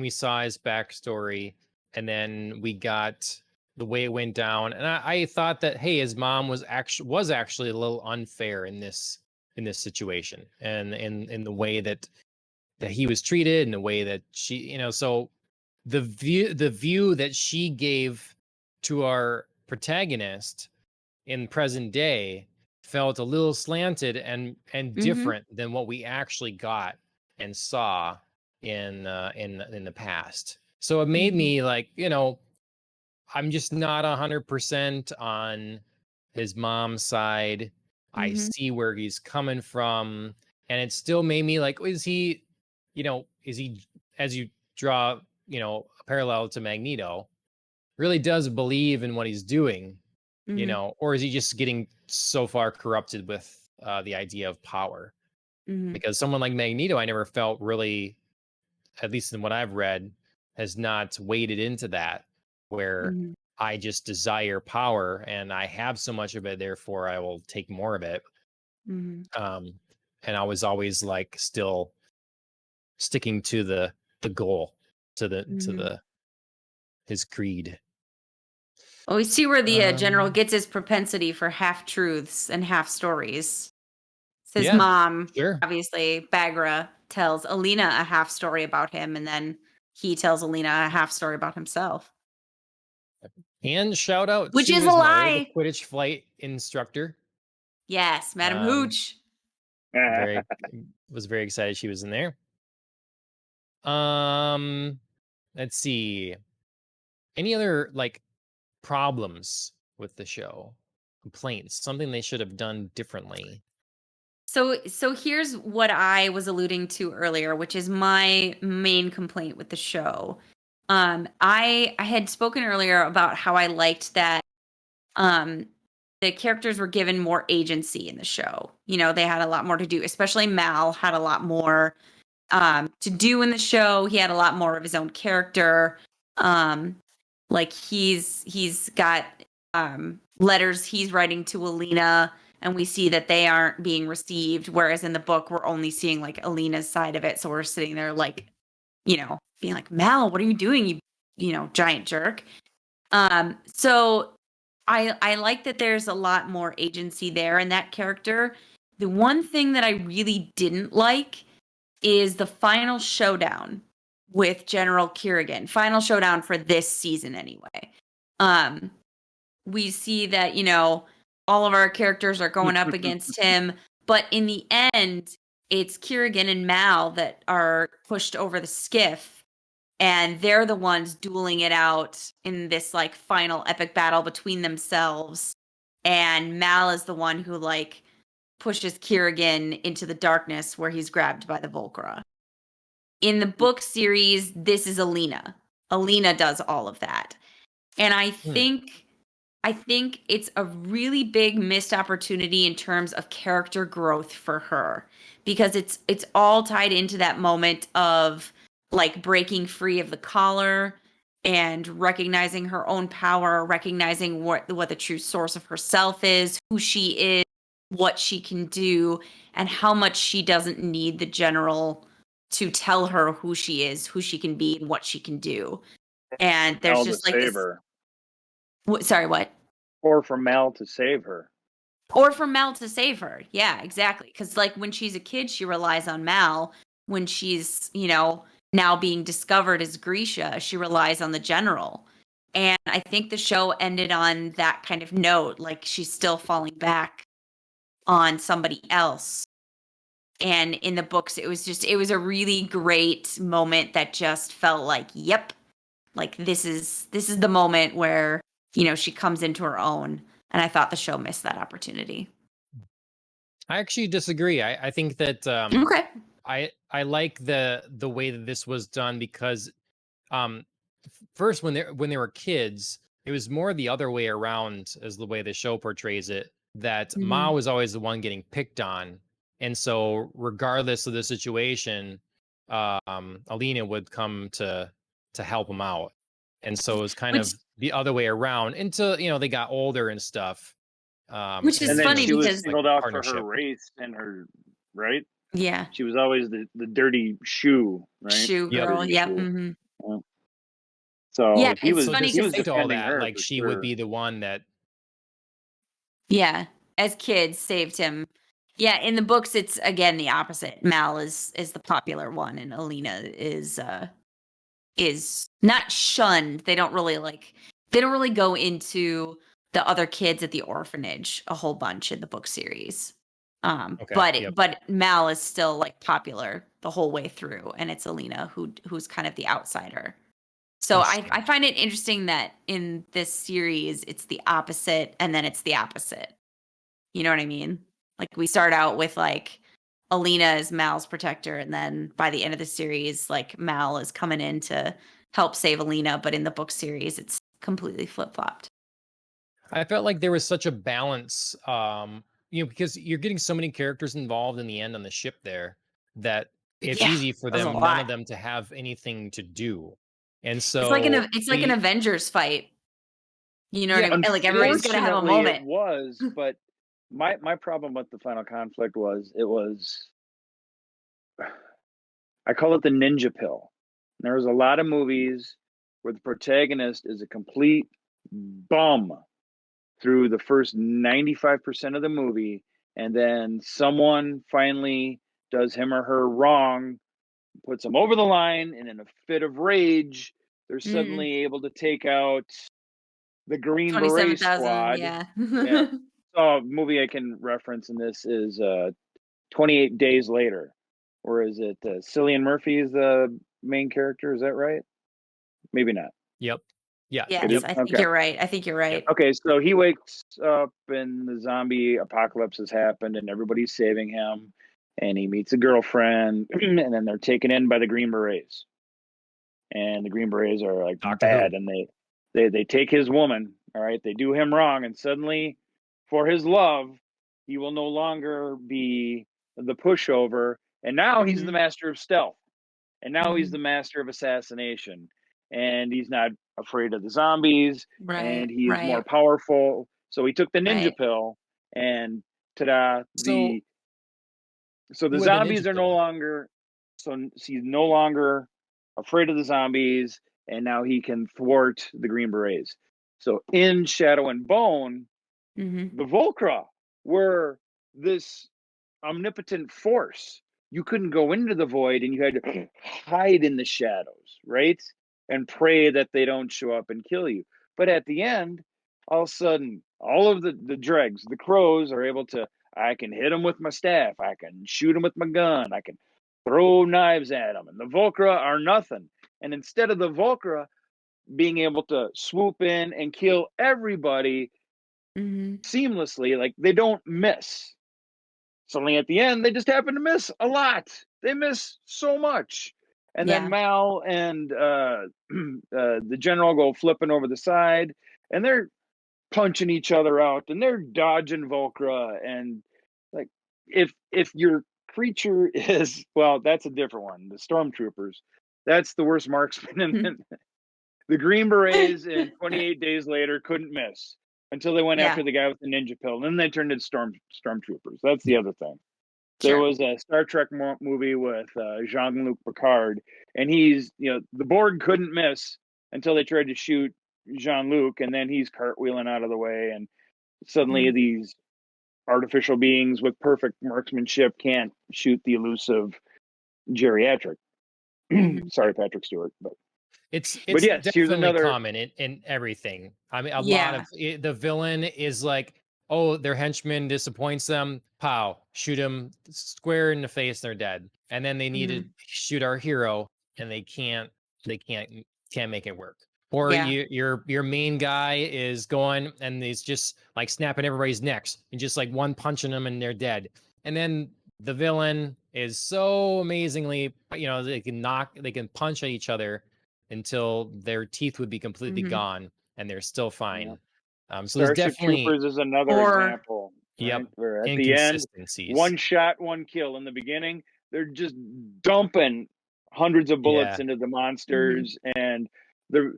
we saw his backstory and then we got the way it went down, and I thought that, hey, his mom was actually a little unfair in this situation, and in the way that he was treated and the way that she, so the view that she gave to our protagonist in present day felt a little slanted and Mm-hmm. different than what we actually got and saw in the past. So it made me like, I'm just not 100% on his mom's side. I Mm-hmm. see where he's coming from, and it still made me like, is he, as you draw, a parallel to Magneto, really does believe in what he's doing, Mm-hmm. or is he just getting so far corrupted with the idea of power? Mm-hmm. Because someone like Magneto, I never felt really, at least in what I've read, has not waded into that, where Mm-hmm. I just desire power and I have so much of it, therefore I will take more of it. Mm-hmm. And I was always like still sticking to the goal, to Mm-hmm. his creed. Well, we see where the general Um, gets his propensity for half truths and half stories. His yeah, mom, sure. obviously, Bagra, tells Alina a half story about him, and then he tells Alina a half story about himself. And shout out Which to is a his mother, the lie. Quidditch flight instructor. Yes, Madam Um, Hooch. very was very excited she was in there. Um, let's see. Any other like problems with the show? Complaints? Something they should have done differently? So here's what I was alluding to earlier, which is my main complaint with the show. I had spoken earlier about how I liked that um the characters were given more agency in the show. They had a lot more to do, especially Mal had a lot more to do in the show. He had a lot more of his own character. Um like he's got letters he's writing to Alina, and we see that they aren't being received, whereas in the book we're only seeing like Alina's side of it. So we're sitting there like, being like, Mal, what are you doing, you giant jerk. So I like that there's a lot more agency there in that character. The one thing that I really didn't like is the final showdown with General Kerrigan. Final showdown for this season anyway. Um we see that, all of our characters are going up against him, but in the end, it's Kerrigan and Mal that are pushed over the skiff, and they're the ones dueling it out in this like final epic battle between themselves. And Mal is the one who like pushes Kerrigan into the darkness where he's grabbed by the Volcra. In the book series, this is Alina. Alina does all of that. And I think it's a really big missed opportunity in terms of character growth for her, because it's all tied into that moment of like breaking free of the collar and recognizing her own power, recognizing what the true source of herself is, who she is, what she can do, and how much she doesn't need the general to tell her who she is, who she can be, and what she can do. And there's Mel to just like save this. her, Sorry, what? or for Mel to save her. Or for Mal to save her. Yeah, exactly. Because like when she's a kid, she relies on Mal. when she's, now being discovered as Grisha. She relies on the general. And I think the show ended on that kind of note, like she's still falling back on somebody else. And in the books, it was a really great moment that just felt like, yep, like this is the moment where, she comes into her own. And I thought the show missed that opportunity. I actually disagree. I think that Okay. I like the way that this was done because first when they were kids, it was more the other way around as the way the show portrays it, that Ma Mhm. was always the one getting picked on. And so regardless of the situation, Alina would come to help him out. And so it was kind Which of the other way around until, they got older and stuff. which And is And then then it funny she was was just because like singled out for her partnership. race and her, right? yeah, She was always the dirty shoe, right? shoe Yep. girl. Dirty Yep. shoe. Hmm. Yeah. So Yeah, he it's was So funny he was because despite all defending that, her like for she would sure. be the one that yeah, as kids saved him. Yeah, in the books it's again the opposite. Mal is the popular one and Alina is not shunned. They don't really go into the other kids at the orphanage a whole bunch in the book series. okay. Yep. But Mal is still like popular the whole way through, and it's Alina who's kind of the outsider. So Interesting. I find it interesting that in this series it's the opposite and then it's the opposite. You know what I mean? Like we start out with like Alina is Mal's protector, and then by the end of the series, like Mal is coming in to help save Alina, but in the book series, it's completely flip flopped. I felt like there was such a balance, because you're getting so many characters involved in the end on the ship there that it's Yeah, easy for that was a none of lot. them to have anything to do. And It's so it's like an Avengers fight. You know what I yeah, mean? Like everybody's gonna have a Unfortunately, it moment. was. But my problem with the final conflict was it was. I call it the ninja pill. There was a lot of movies where the protagonist is a complete bum through the first 95% of the movie, and then someone finally does him or her wrong, puts them over the line, and in a fit of rage, they're Mm, suddenly able to take out the Green Beret 27,000. Squad. Yeah. Yeah. So a movie I can reference in this is 28 Days Later. Or is it Cillian Murphy is the main character? Is that right? Maybe not. yep. Yeah, It Yes, is? yep, I think Okay. you're right. I think you're yep. right. Okay, so he wakes up and the zombie apocalypse has happened and everybody's saving him. And he meets a girlfriend and then they're taken in by the Green Berets. And the Green Berets are like Doctor Who. bad and they take his woman, all right? They do him wrong and suddenly for his love, he will no longer be the pushover and now he's the Hmm. master of stealth. And now he's Hmm. the master of assassination. And he's not afraid of the zombies Right. and he is more Right. powerful. So he took the ninja Right. pill and ta-da, So the with the ninja zombies are no pill, longer so he's no longer afraid of the zombies and now he can thwart the Green Berets. So in Shadow and Bone, Hmm. the Volcra were this omnipotent force. You couldn't go into the void and you had to hide in the shadows, right? And pray that they don't show up and kill you. But at the end, all of a sudden, all of the dregs, the crows are able to, I can hit them with my staff, I can shoot them with my gun, I can throw knives at them. And the Volcra are nothing. And instead of the Volcra being able to swoop in and kill everybody Hmm. seamlessly, like they don't miss. Suddenly at the end, they just happen to miss a lot. They miss so much. And then Yeah. Mal and the general go flipping over the side and they're punching each other out and they're dodging Volcra. And like, if your creature is, well, that's a different one. The stormtroopers, that's the worst marksman. And the Green Berets in 28 Days Later couldn't miss until they went Yeah. after the guy with the ninja pill. And then they turned into stormtroopers. That's the other thing. There Sure. was a Star Trek movie with Jean-Luc Picard, and he's, the Borg couldn't miss until they tried to shoot Jean-Luc, and then he's cartwheeling out of the way, and suddenly Mm. these artificial beings with perfect marksmanship can't shoot the elusive geriatric. Mhm. Sorry, Patrick Stewart, but It's yes, here's definitely another. common in everything. I mean, a lot Yeah. of the villain is like, oh, their henchman disappoints them, pow, shoot him square in the face, they're dead. And then they need to Mhm. shoot our hero, and they can't make it work. Or Yeah. your main guy is going and he's just like snapping everybody's necks and just like one punching them and they're dead. And then the villain is so amazingly, they can punch at each other until their teeth would be completely Mhm. gone and they're still Yeah. fine. So there's Starship definitely, Troopers is another Or example, yep, right? Where at the end, inconsistencies. one shot, one kill. In the beginning, they're just dumping hundreds of bullets Yeah. into the Mhm. monsters, and they're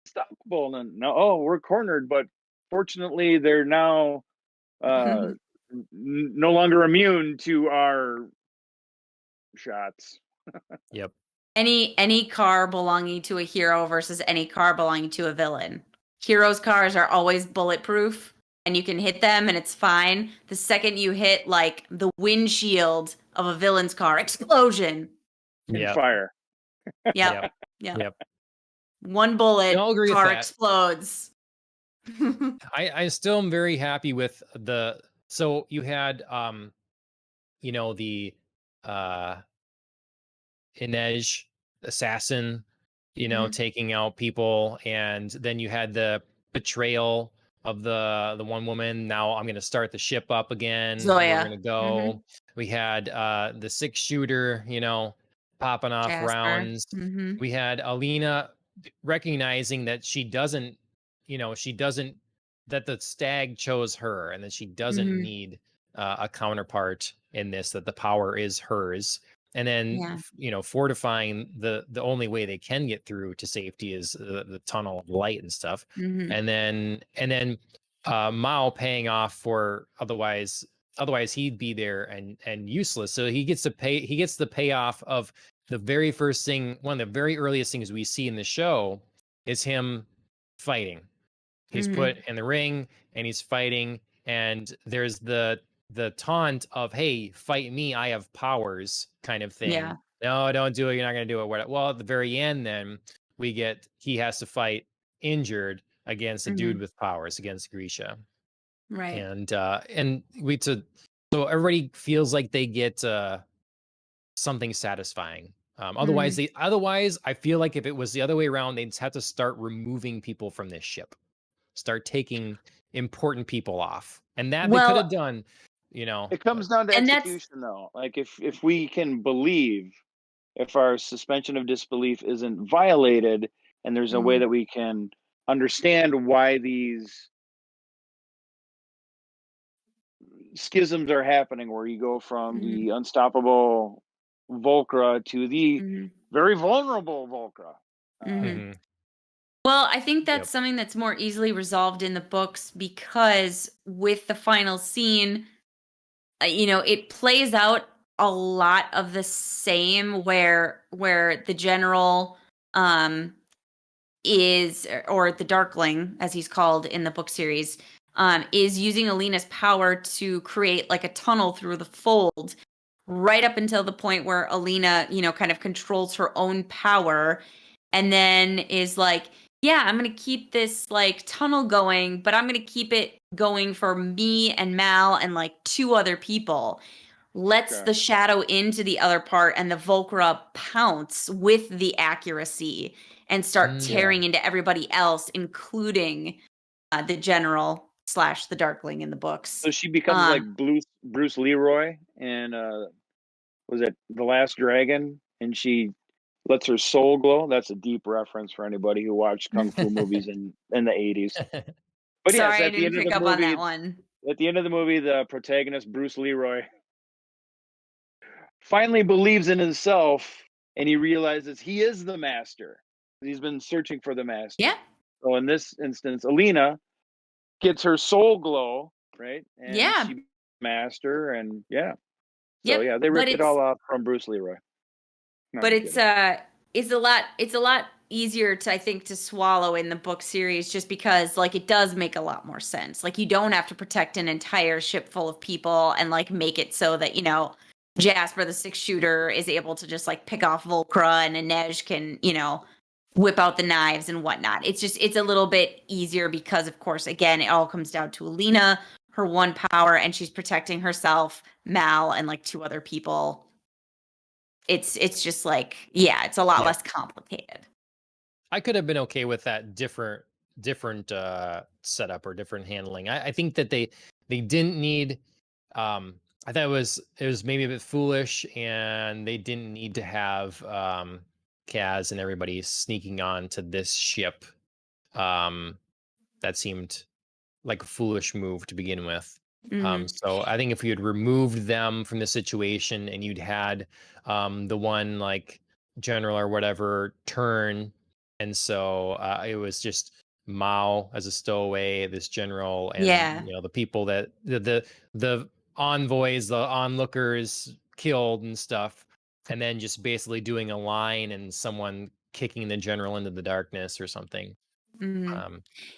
unstoppable. And no, we're cornered. But fortunately, they're now no longer immune to our shots. Yep. any car belonging to a hero versus any car belonging to a villain. Heroes' cars are always bulletproof and you can hit them and it's fine. The second you hit like the windshield of a villain's car, explosion. In Yep. fire. Yep. Yep. Yep. Yep. One bullet, I'll agree with car that. explodes. I still am very happy with so you had the uh Inej assassin, Mhm. taking out people, and then you had the betrayal of the one woman. Now I'm gonna start the ship up again. We're Zoya. gonna go. We had the 6-shooter, popping off Jasper. rounds. Mm-hmm. We had Alina recognizing that she doesn't that the stag chose her and that she doesn't Mm-hmm. need a counterpart in this, that the power is hers. And then Yeah. fortifying the only way they can get through to safety is the tunnel of light and stuff. Mm-hmm. And then Mao paying off for otherwise he'd be there and useless. So he gets the payoff of the very first thing. One of the very earliest things we see in the show is him fighting. He's Mm-hmm. put in the ring and he's fighting, and there's the taunt of, hey, fight me, I have powers, kind of thing. Yeah. No, don't do it, you're not going to do it. Well, at the very end, then he has to fight injured against a dude Mm-hmm. with powers, against Grisha. Right. And so everybody feels like they get something satisfying. Mm-hmm. Otherwise I feel like if it was the other way around, they'd have to start removing people from this ship, start taking important people off, and that they could have Well, done, It comes down to and that's execution, though. Like if we can believe, if our suspension of disbelief isn't violated, and there's a way Mhm. that we can understand why these schisms are happening, where you go from Mhm. the unstoppable Volcra to the Mhm. very vulnerable Volcra. Mhm. Mhm. Well, I think Yep. that's something that's more easily resolved in the books because with the final scene, it plays out a lot of the same where the general um is or the Darkling as he's called in the book series is using Alina's power to create like a tunnel through the fold right up until the point where Alina, kind of controls her own power and then is like, yeah, I'm going to keep this like tunnel going, but I'm going to keep it going for me and Mal and like 2 other people. Lets Okay. the shadow into the other part and the Volcra pounce with the accuracy and start Yeah. tearing into everybody else, including the general / the Darkling in the books. So she becomes like Bruce Leroy in was it The Last Dragon, and she lets her soul glow. That's a deep reference for anybody who watched kung fu movies in the 80s. But yes, Sorry, I at the didn't end of pick the up on movie, that one. the protagonist Bruce Leroy finally believes in himself, and he realizes he is the master. He's been searching for the master. Yeah. So in this instance, Alina gets her soul glow, right? And Yeah. she master, and yeah. So Yep. yeah, they But ripped it all off from Bruce Leroy. No, but I'm it's kidding. it's a lot easier to, I think, to swallow in the book series just because like it does make a lot more sense. Like you don't have to protect an entire ship full of people and like make it so that Jasper, the 6-shooter, is able to just like pick off Volcra, and Inej can, whip out the knives and whatnot. It's a little bit easier because, of course, again, it all comes down to Alina, her one power, and she's protecting herself, Mal, and like 2 other people. It's just like, yeah, it's a lot less complicated. I could have been okay with that different setup or different handling. I think that they didn't need. I thought it was maybe a bit foolish, and they didn't need to have Kaz and everybody sneaking on to this ship. That seemed like a foolish move to begin with. So I think if you had removed them from the situation and you'd had the one like general or whatever turn, and so it was just Mao as a stowaway, this general, and the people that the envoys, the onlookers killed and stuff, and then just basically doing a line and someone kicking the general into the darkness or something.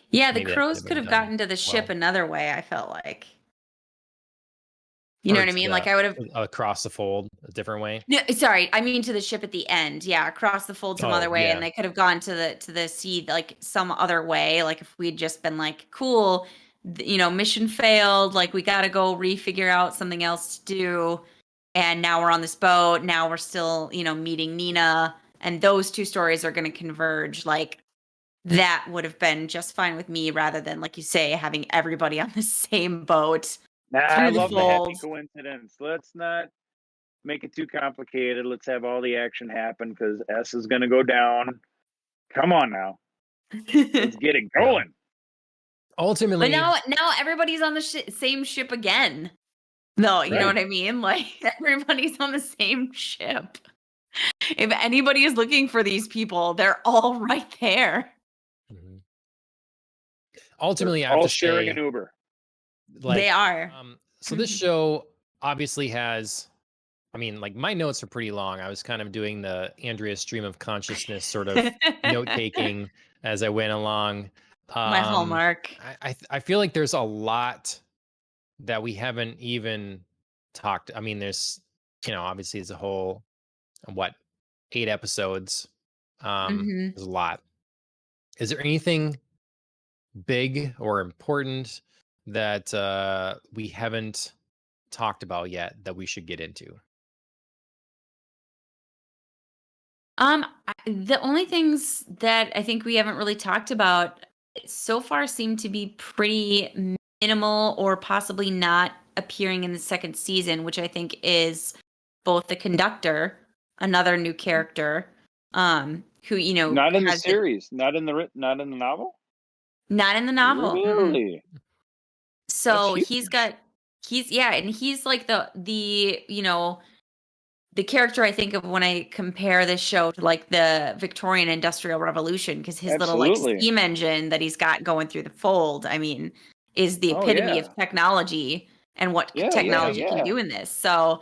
Yeah, the crows could have gotten to the ship another way, I felt like. You know what I mean? Like I would have across the fold a different way. No, sorry, I mean to the ship at the end. Yeah, across the fold some other way, and they could have gone to the sea like some other way. Like if we'd just been like, cool, mission failed. Like we got to go refigure out something else to do, and now we're on this boat. Now we're still meeting Nina, and those 2 stories are going to converge. Like that would have been just fine with me, rather than like you say having everybody on the same boat. I love the happy coincidence. Let's not make it too complicated. Let's have all the action happen because S is going to go down. Come on now. Let's get it going. Ultimately. But now everybody's on the same ship again. No, you know what I mean? Like everybody's on the same ship. If anybody is looking for these people, they're all right there. Ultimately, all sharing an Uber. Like, they are. So this show obviously has, I mean, like my notes are pretty long. I was kind of doing the Andrea stream of consciousness sort of note taking as I went along. My hallmark. I feel like there's a lot that we haven't even talked. I mean, there's, obviously it's a whole, 8 episodes. There's a lot. Is there anything big or important that we haven't talked about yet that we should get into? The only things that I think we haven't really talked about so far seem to be pretty minimal or possibly not appearing in the 2nd season, which I think is both the conductor, another new character, who not in the series, not in the novel. Not in the novel. Really? So he's like the character I think of when I compare this show to like the Victorian Industrial Revolution, because his little like steam engine that he's got going through the fold, I mean, is the epitome of technology and what technology can do in this. So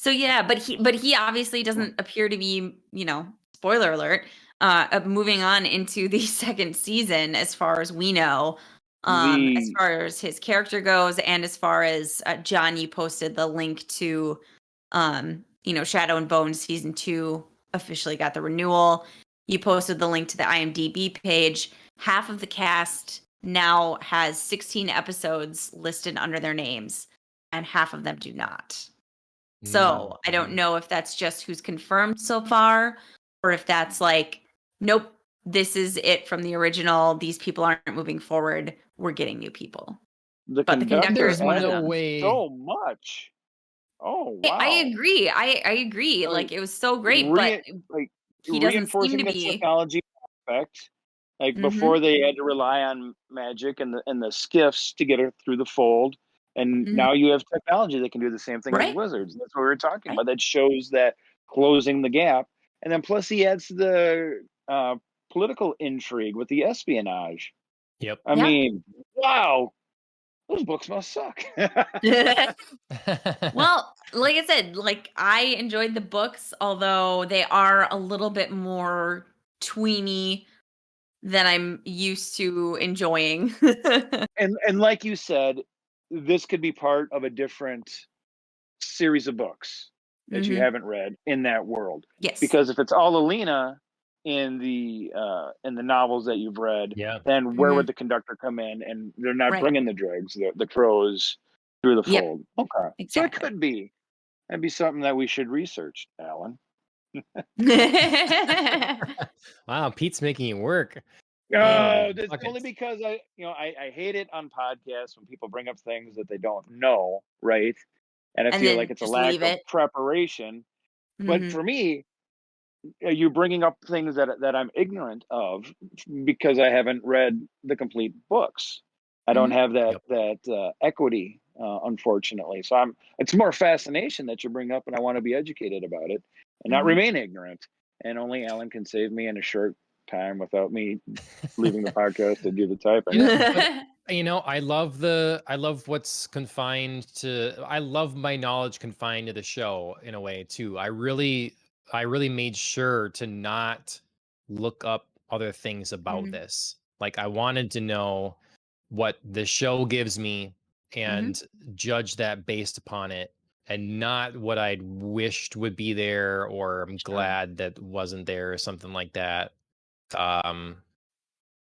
yeah, but he obviously doesn't appear to be, spoiler alert, moving on into the 2nd season as far as we know. As far as his character goes, and as far as John, you posted the link to Shadow and Bone season 2 officially got the renewal. You posted the link to the IMDb page. Half of the cast now has 16 episodes listed under their names, and half of them do not. So I don't know if that's just who's confirmed so far, or if that's like, nope, this is it from the original. These people aren't moving forward. We're getting new people. But the conductor is one of them. So much. Oh wow! I agree. I agree. Like it was so great, but he doesn't seem to be technology aspect. Like before, they had to rely on magic and the skiffs to get her through the fold, and now you have technology that can do the same thing as wizards. That's what we were talking about. That shows that closing the gap, and then plus he adds the political intrigue with the espionage. Yep. I mean, wow. Those books must suck. Well, like I said, like I enjoyed the books, although they are a little bit more tweeny than I'm used to enjoying. and like you said, this could be part of a different series of books. that you haven't read in that world. Yes. Because if it's all Alina in the novels that you've read, then where would the conductor come in? And they're not bringing the dregs, the crows through the fold. Okay, Exactly. so it could be. That'd be something that we should research, Alan. Wow, Pete's making you work. Oh, that's only because I hate it on podcasts when people bring up things that they don't know, right? And I feel like it's a lack of preparation. But for me, you're bringing up things that I'm ignorant of because I haven't read the complete books. I don't have that equity, unfortunately. So it's more fascination that you bring up, and I want to be educated about it and not remain ignorant. And only Alan can save me in a short time without me leaving the podcast to do the typing. I love what's confined to. I love my knowledge confined to the show in a way too. I really made sure to not look up other things about this. Like I wanted to know what the show gives me and judge that based upon it, and not what I'd wished would be there, or I'm glad that wasn't there, or something like that. I'm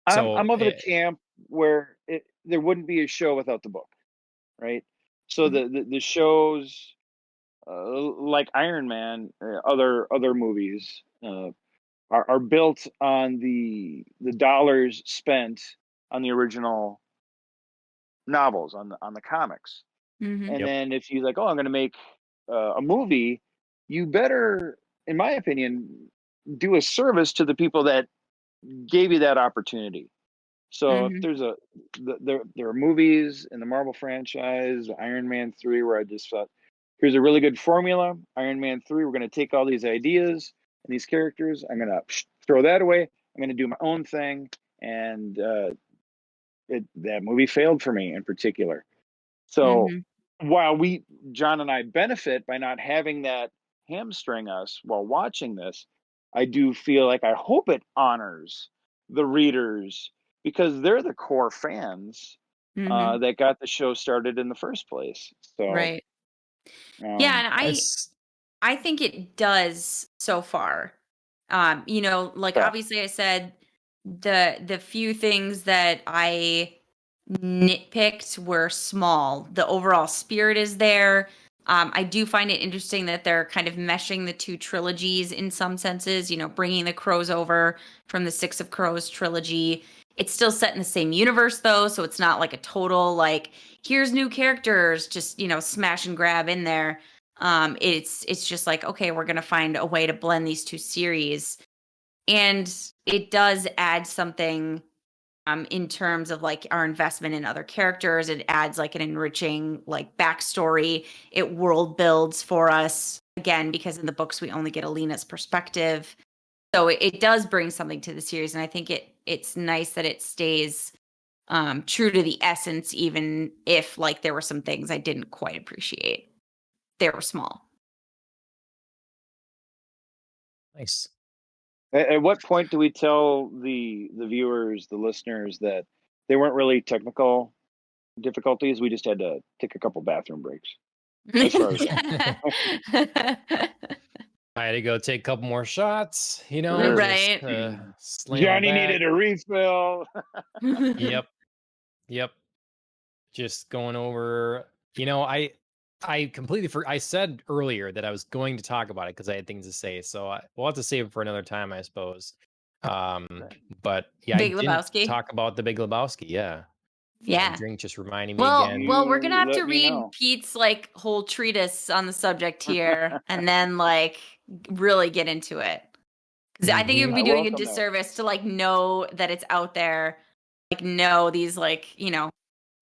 of the camp where there wouldn't be a show without the book, right? So the shows like Iron Man, other movies are built on the dollars spent on the original novels, on the comics. And then if you like, I'm going to make a movie, you better, in my opinion, do a service to the people that gave you that opportunity. So if there's there are movies in the Marvel franchise, Iron Man 3, where I just thought, here's a really good formula. Iron Man 3, we're going to take all these ideas and these characters. I'm going to throw that away. I'm going to do my own thing. And that movie failed for me in particular. So while John and I benefit by not having that hamstring us while watching this, I do feel like I hope it honors the readers, because they're the core fans that got the show started in the first place. So right. Yeah, and I think it does so far. Obviously I said the few things that I nitpicked were small. The overall spirit is there. I do find it interesting that they're kind of meshing the two trilogies in some senses, bringing the Crows over from the Six of Crows trilogy. It's still set in the same universe though, so it's not like a total like here's new characters just, smash and grab in there. It's just like, okay, we're going to find a way to blend these two series. And it does add something in terms of like our investment in other characters. It adds like an enriching like backstory. It world builds for us again, because in the books we only get Alina's perspective. So it does bring something to the series. And I think it's nice that it stays true to the essence, even if like there were some things I didn't quite appreciate. They were small. Nice. At what point do we tell the viewers, the listeners, that they weren't really technical difficulties? We just had to take a couple bathroom breaks. As far as I had to go take a couple more shots, right? Johnny needed a refill. Yep. Just going over, I completely I said earlier that I was going to talk about it because I had things to say. So we'll have to save it for another time, I suppose. But yeah, Big I didn't Lebowski. talk about the Big Lebowski. Yeah. Yeah. My drink just reminding me again. Well, we're gonna have to read Pete's like whole treatise on the subject here, and then like really get into it. Because I think it would be doing a disservice to like know that it's out there, like know these like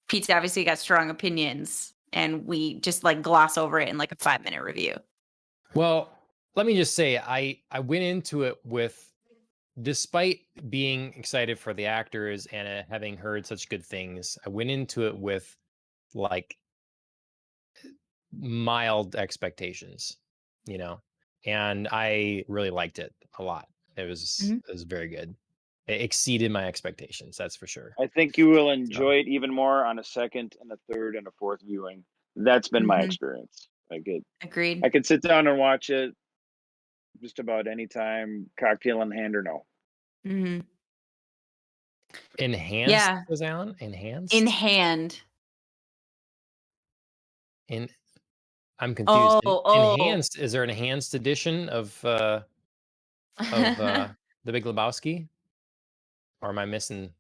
Pete's obviously got strong opinions, and we just like gloss over it in like a 5-minute review. Well, let me just say, I went into it with, despite being excited for the actors and having heard such good things, I went into it with like mild expectations, and I really liked it a lot. It was very good. It exceeded my expectations, that's for sure. I think you will enjoy it even more on a second and a third and a fourth viewing. That's been my experience. Like Agreed. I could sit down and watch it just about any time, cocktail in hand or no. Hmm. Enhanced, Yeah, was Alan? in Enhanced? hand. In I'm confused. Oh. Enhanced, is there an enhanced edition of The Big Lebowski? Or am I missing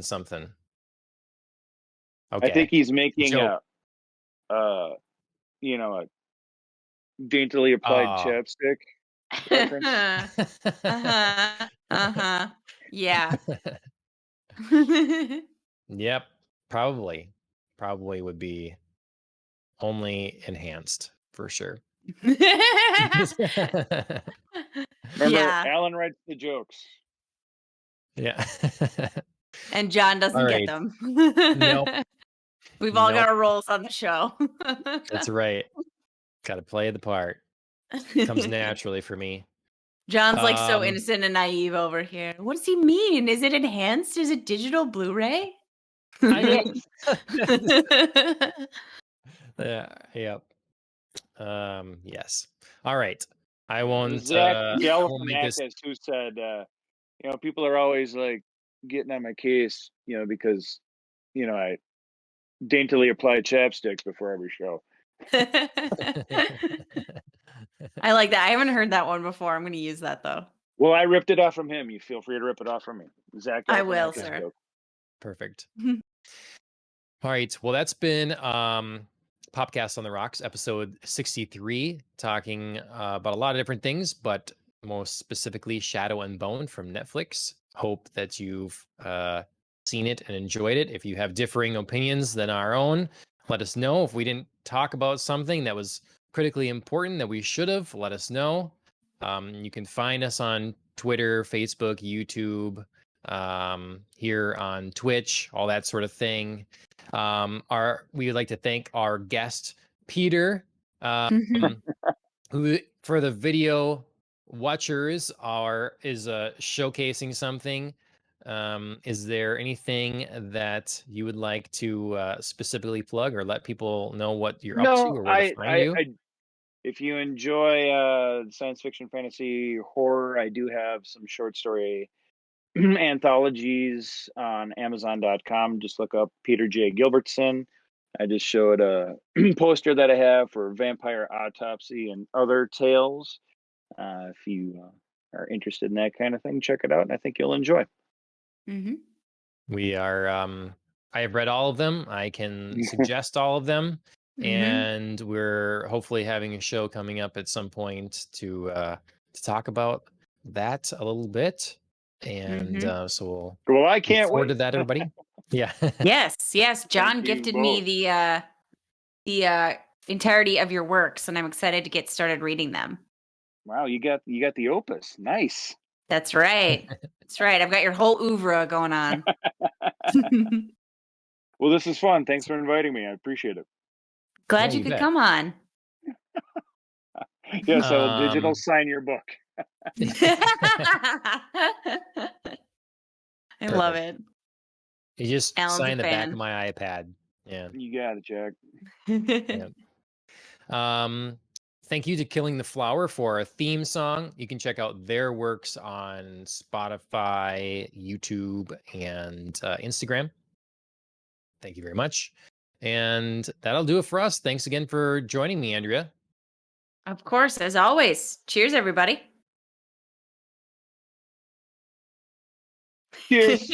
something? I think Okay. he's making Joke. a daintily applied Ah. chapstick reference. Uh-huh. Yeah. Yep. Probably. Probably would be only enhanced for sure. Remember, Yeah. Alan writes the jokes. Yeah. And John doesn't All get right. them. Nope. We've all got Nope. our roles on the show. That's right. Got to play the part. Comes naturally for me. John's like so Um, innocent and naive over here. What does he mean? Is it enhanced? Is it digital Blu-ray? I mean, Yes. yeah, yep. Yes. All right. I It was won't. Zach I won't make this. Galifianakis who said, people are always like getting on my case, because, I daintily apply chapsticks before every show. I like that. I haven't heard that one before. I'm going to use that though. Well, I ripped it off from him. You feel free to rip it off from me. Zach I will, Galifianakis sir. joke. Perfect. All right. Well, that's been Popcast on the Rocks, episode 63, talking about a lot of different things, but most specifically Shadow and Bone from Netflix. Hope that you've seen it and enjoyed it. If you have differing opinions than our own, let us know. If we didn't talk about something that was critically important that we should have, let us know. You can find us on Twitter, Facebook, YouTube, here on Twitch, all that sort of thing. We would like to thank our guest Peter, who for the video watchers is showcasing something. Is there anything that you would like to specifically plug or let people know what you're up to No, or where to find you? if you enjoy science fiction, fantasy, horror, I do have some short story anthologies on Amazon.com. Just look up Peter J. Gilbertson. I just showed a poster that I have for Vampire Autopsy and other tales. If you are interested in that kind of thing, check it out, and I think you'll enjoy. We are. I have read all of them. I can suggest all of them, and we're hopefully having a show coming up at some point to talk about that a little bit. And so Well, I look can't forward to wait. that, everybody. Yeah. Yes. John Thank you gifted me both. the entirety of your works, and I'm excited to get started reading them. Wow, you got the opus. Nice. That's right. That's right. I've got your whole oeuvre going on. Well, this is fun. Thanks for inviting me. I appreciate it. Glad Yeah, you you could bet. come on. Yes, I will digital sign your book. I love it. You just Alan's a sign the back fan. of my iPad. Yeah. You got it, Jack. Yeah. Thank you to Killing the Flower for our theme song. You can check out their works on Spotify, YouTube, and Instagram. Thank you very much. And that'll do it for us. Thanks again for joining me, Andrea. Of course, as always. Cheers, everybody. Cheers.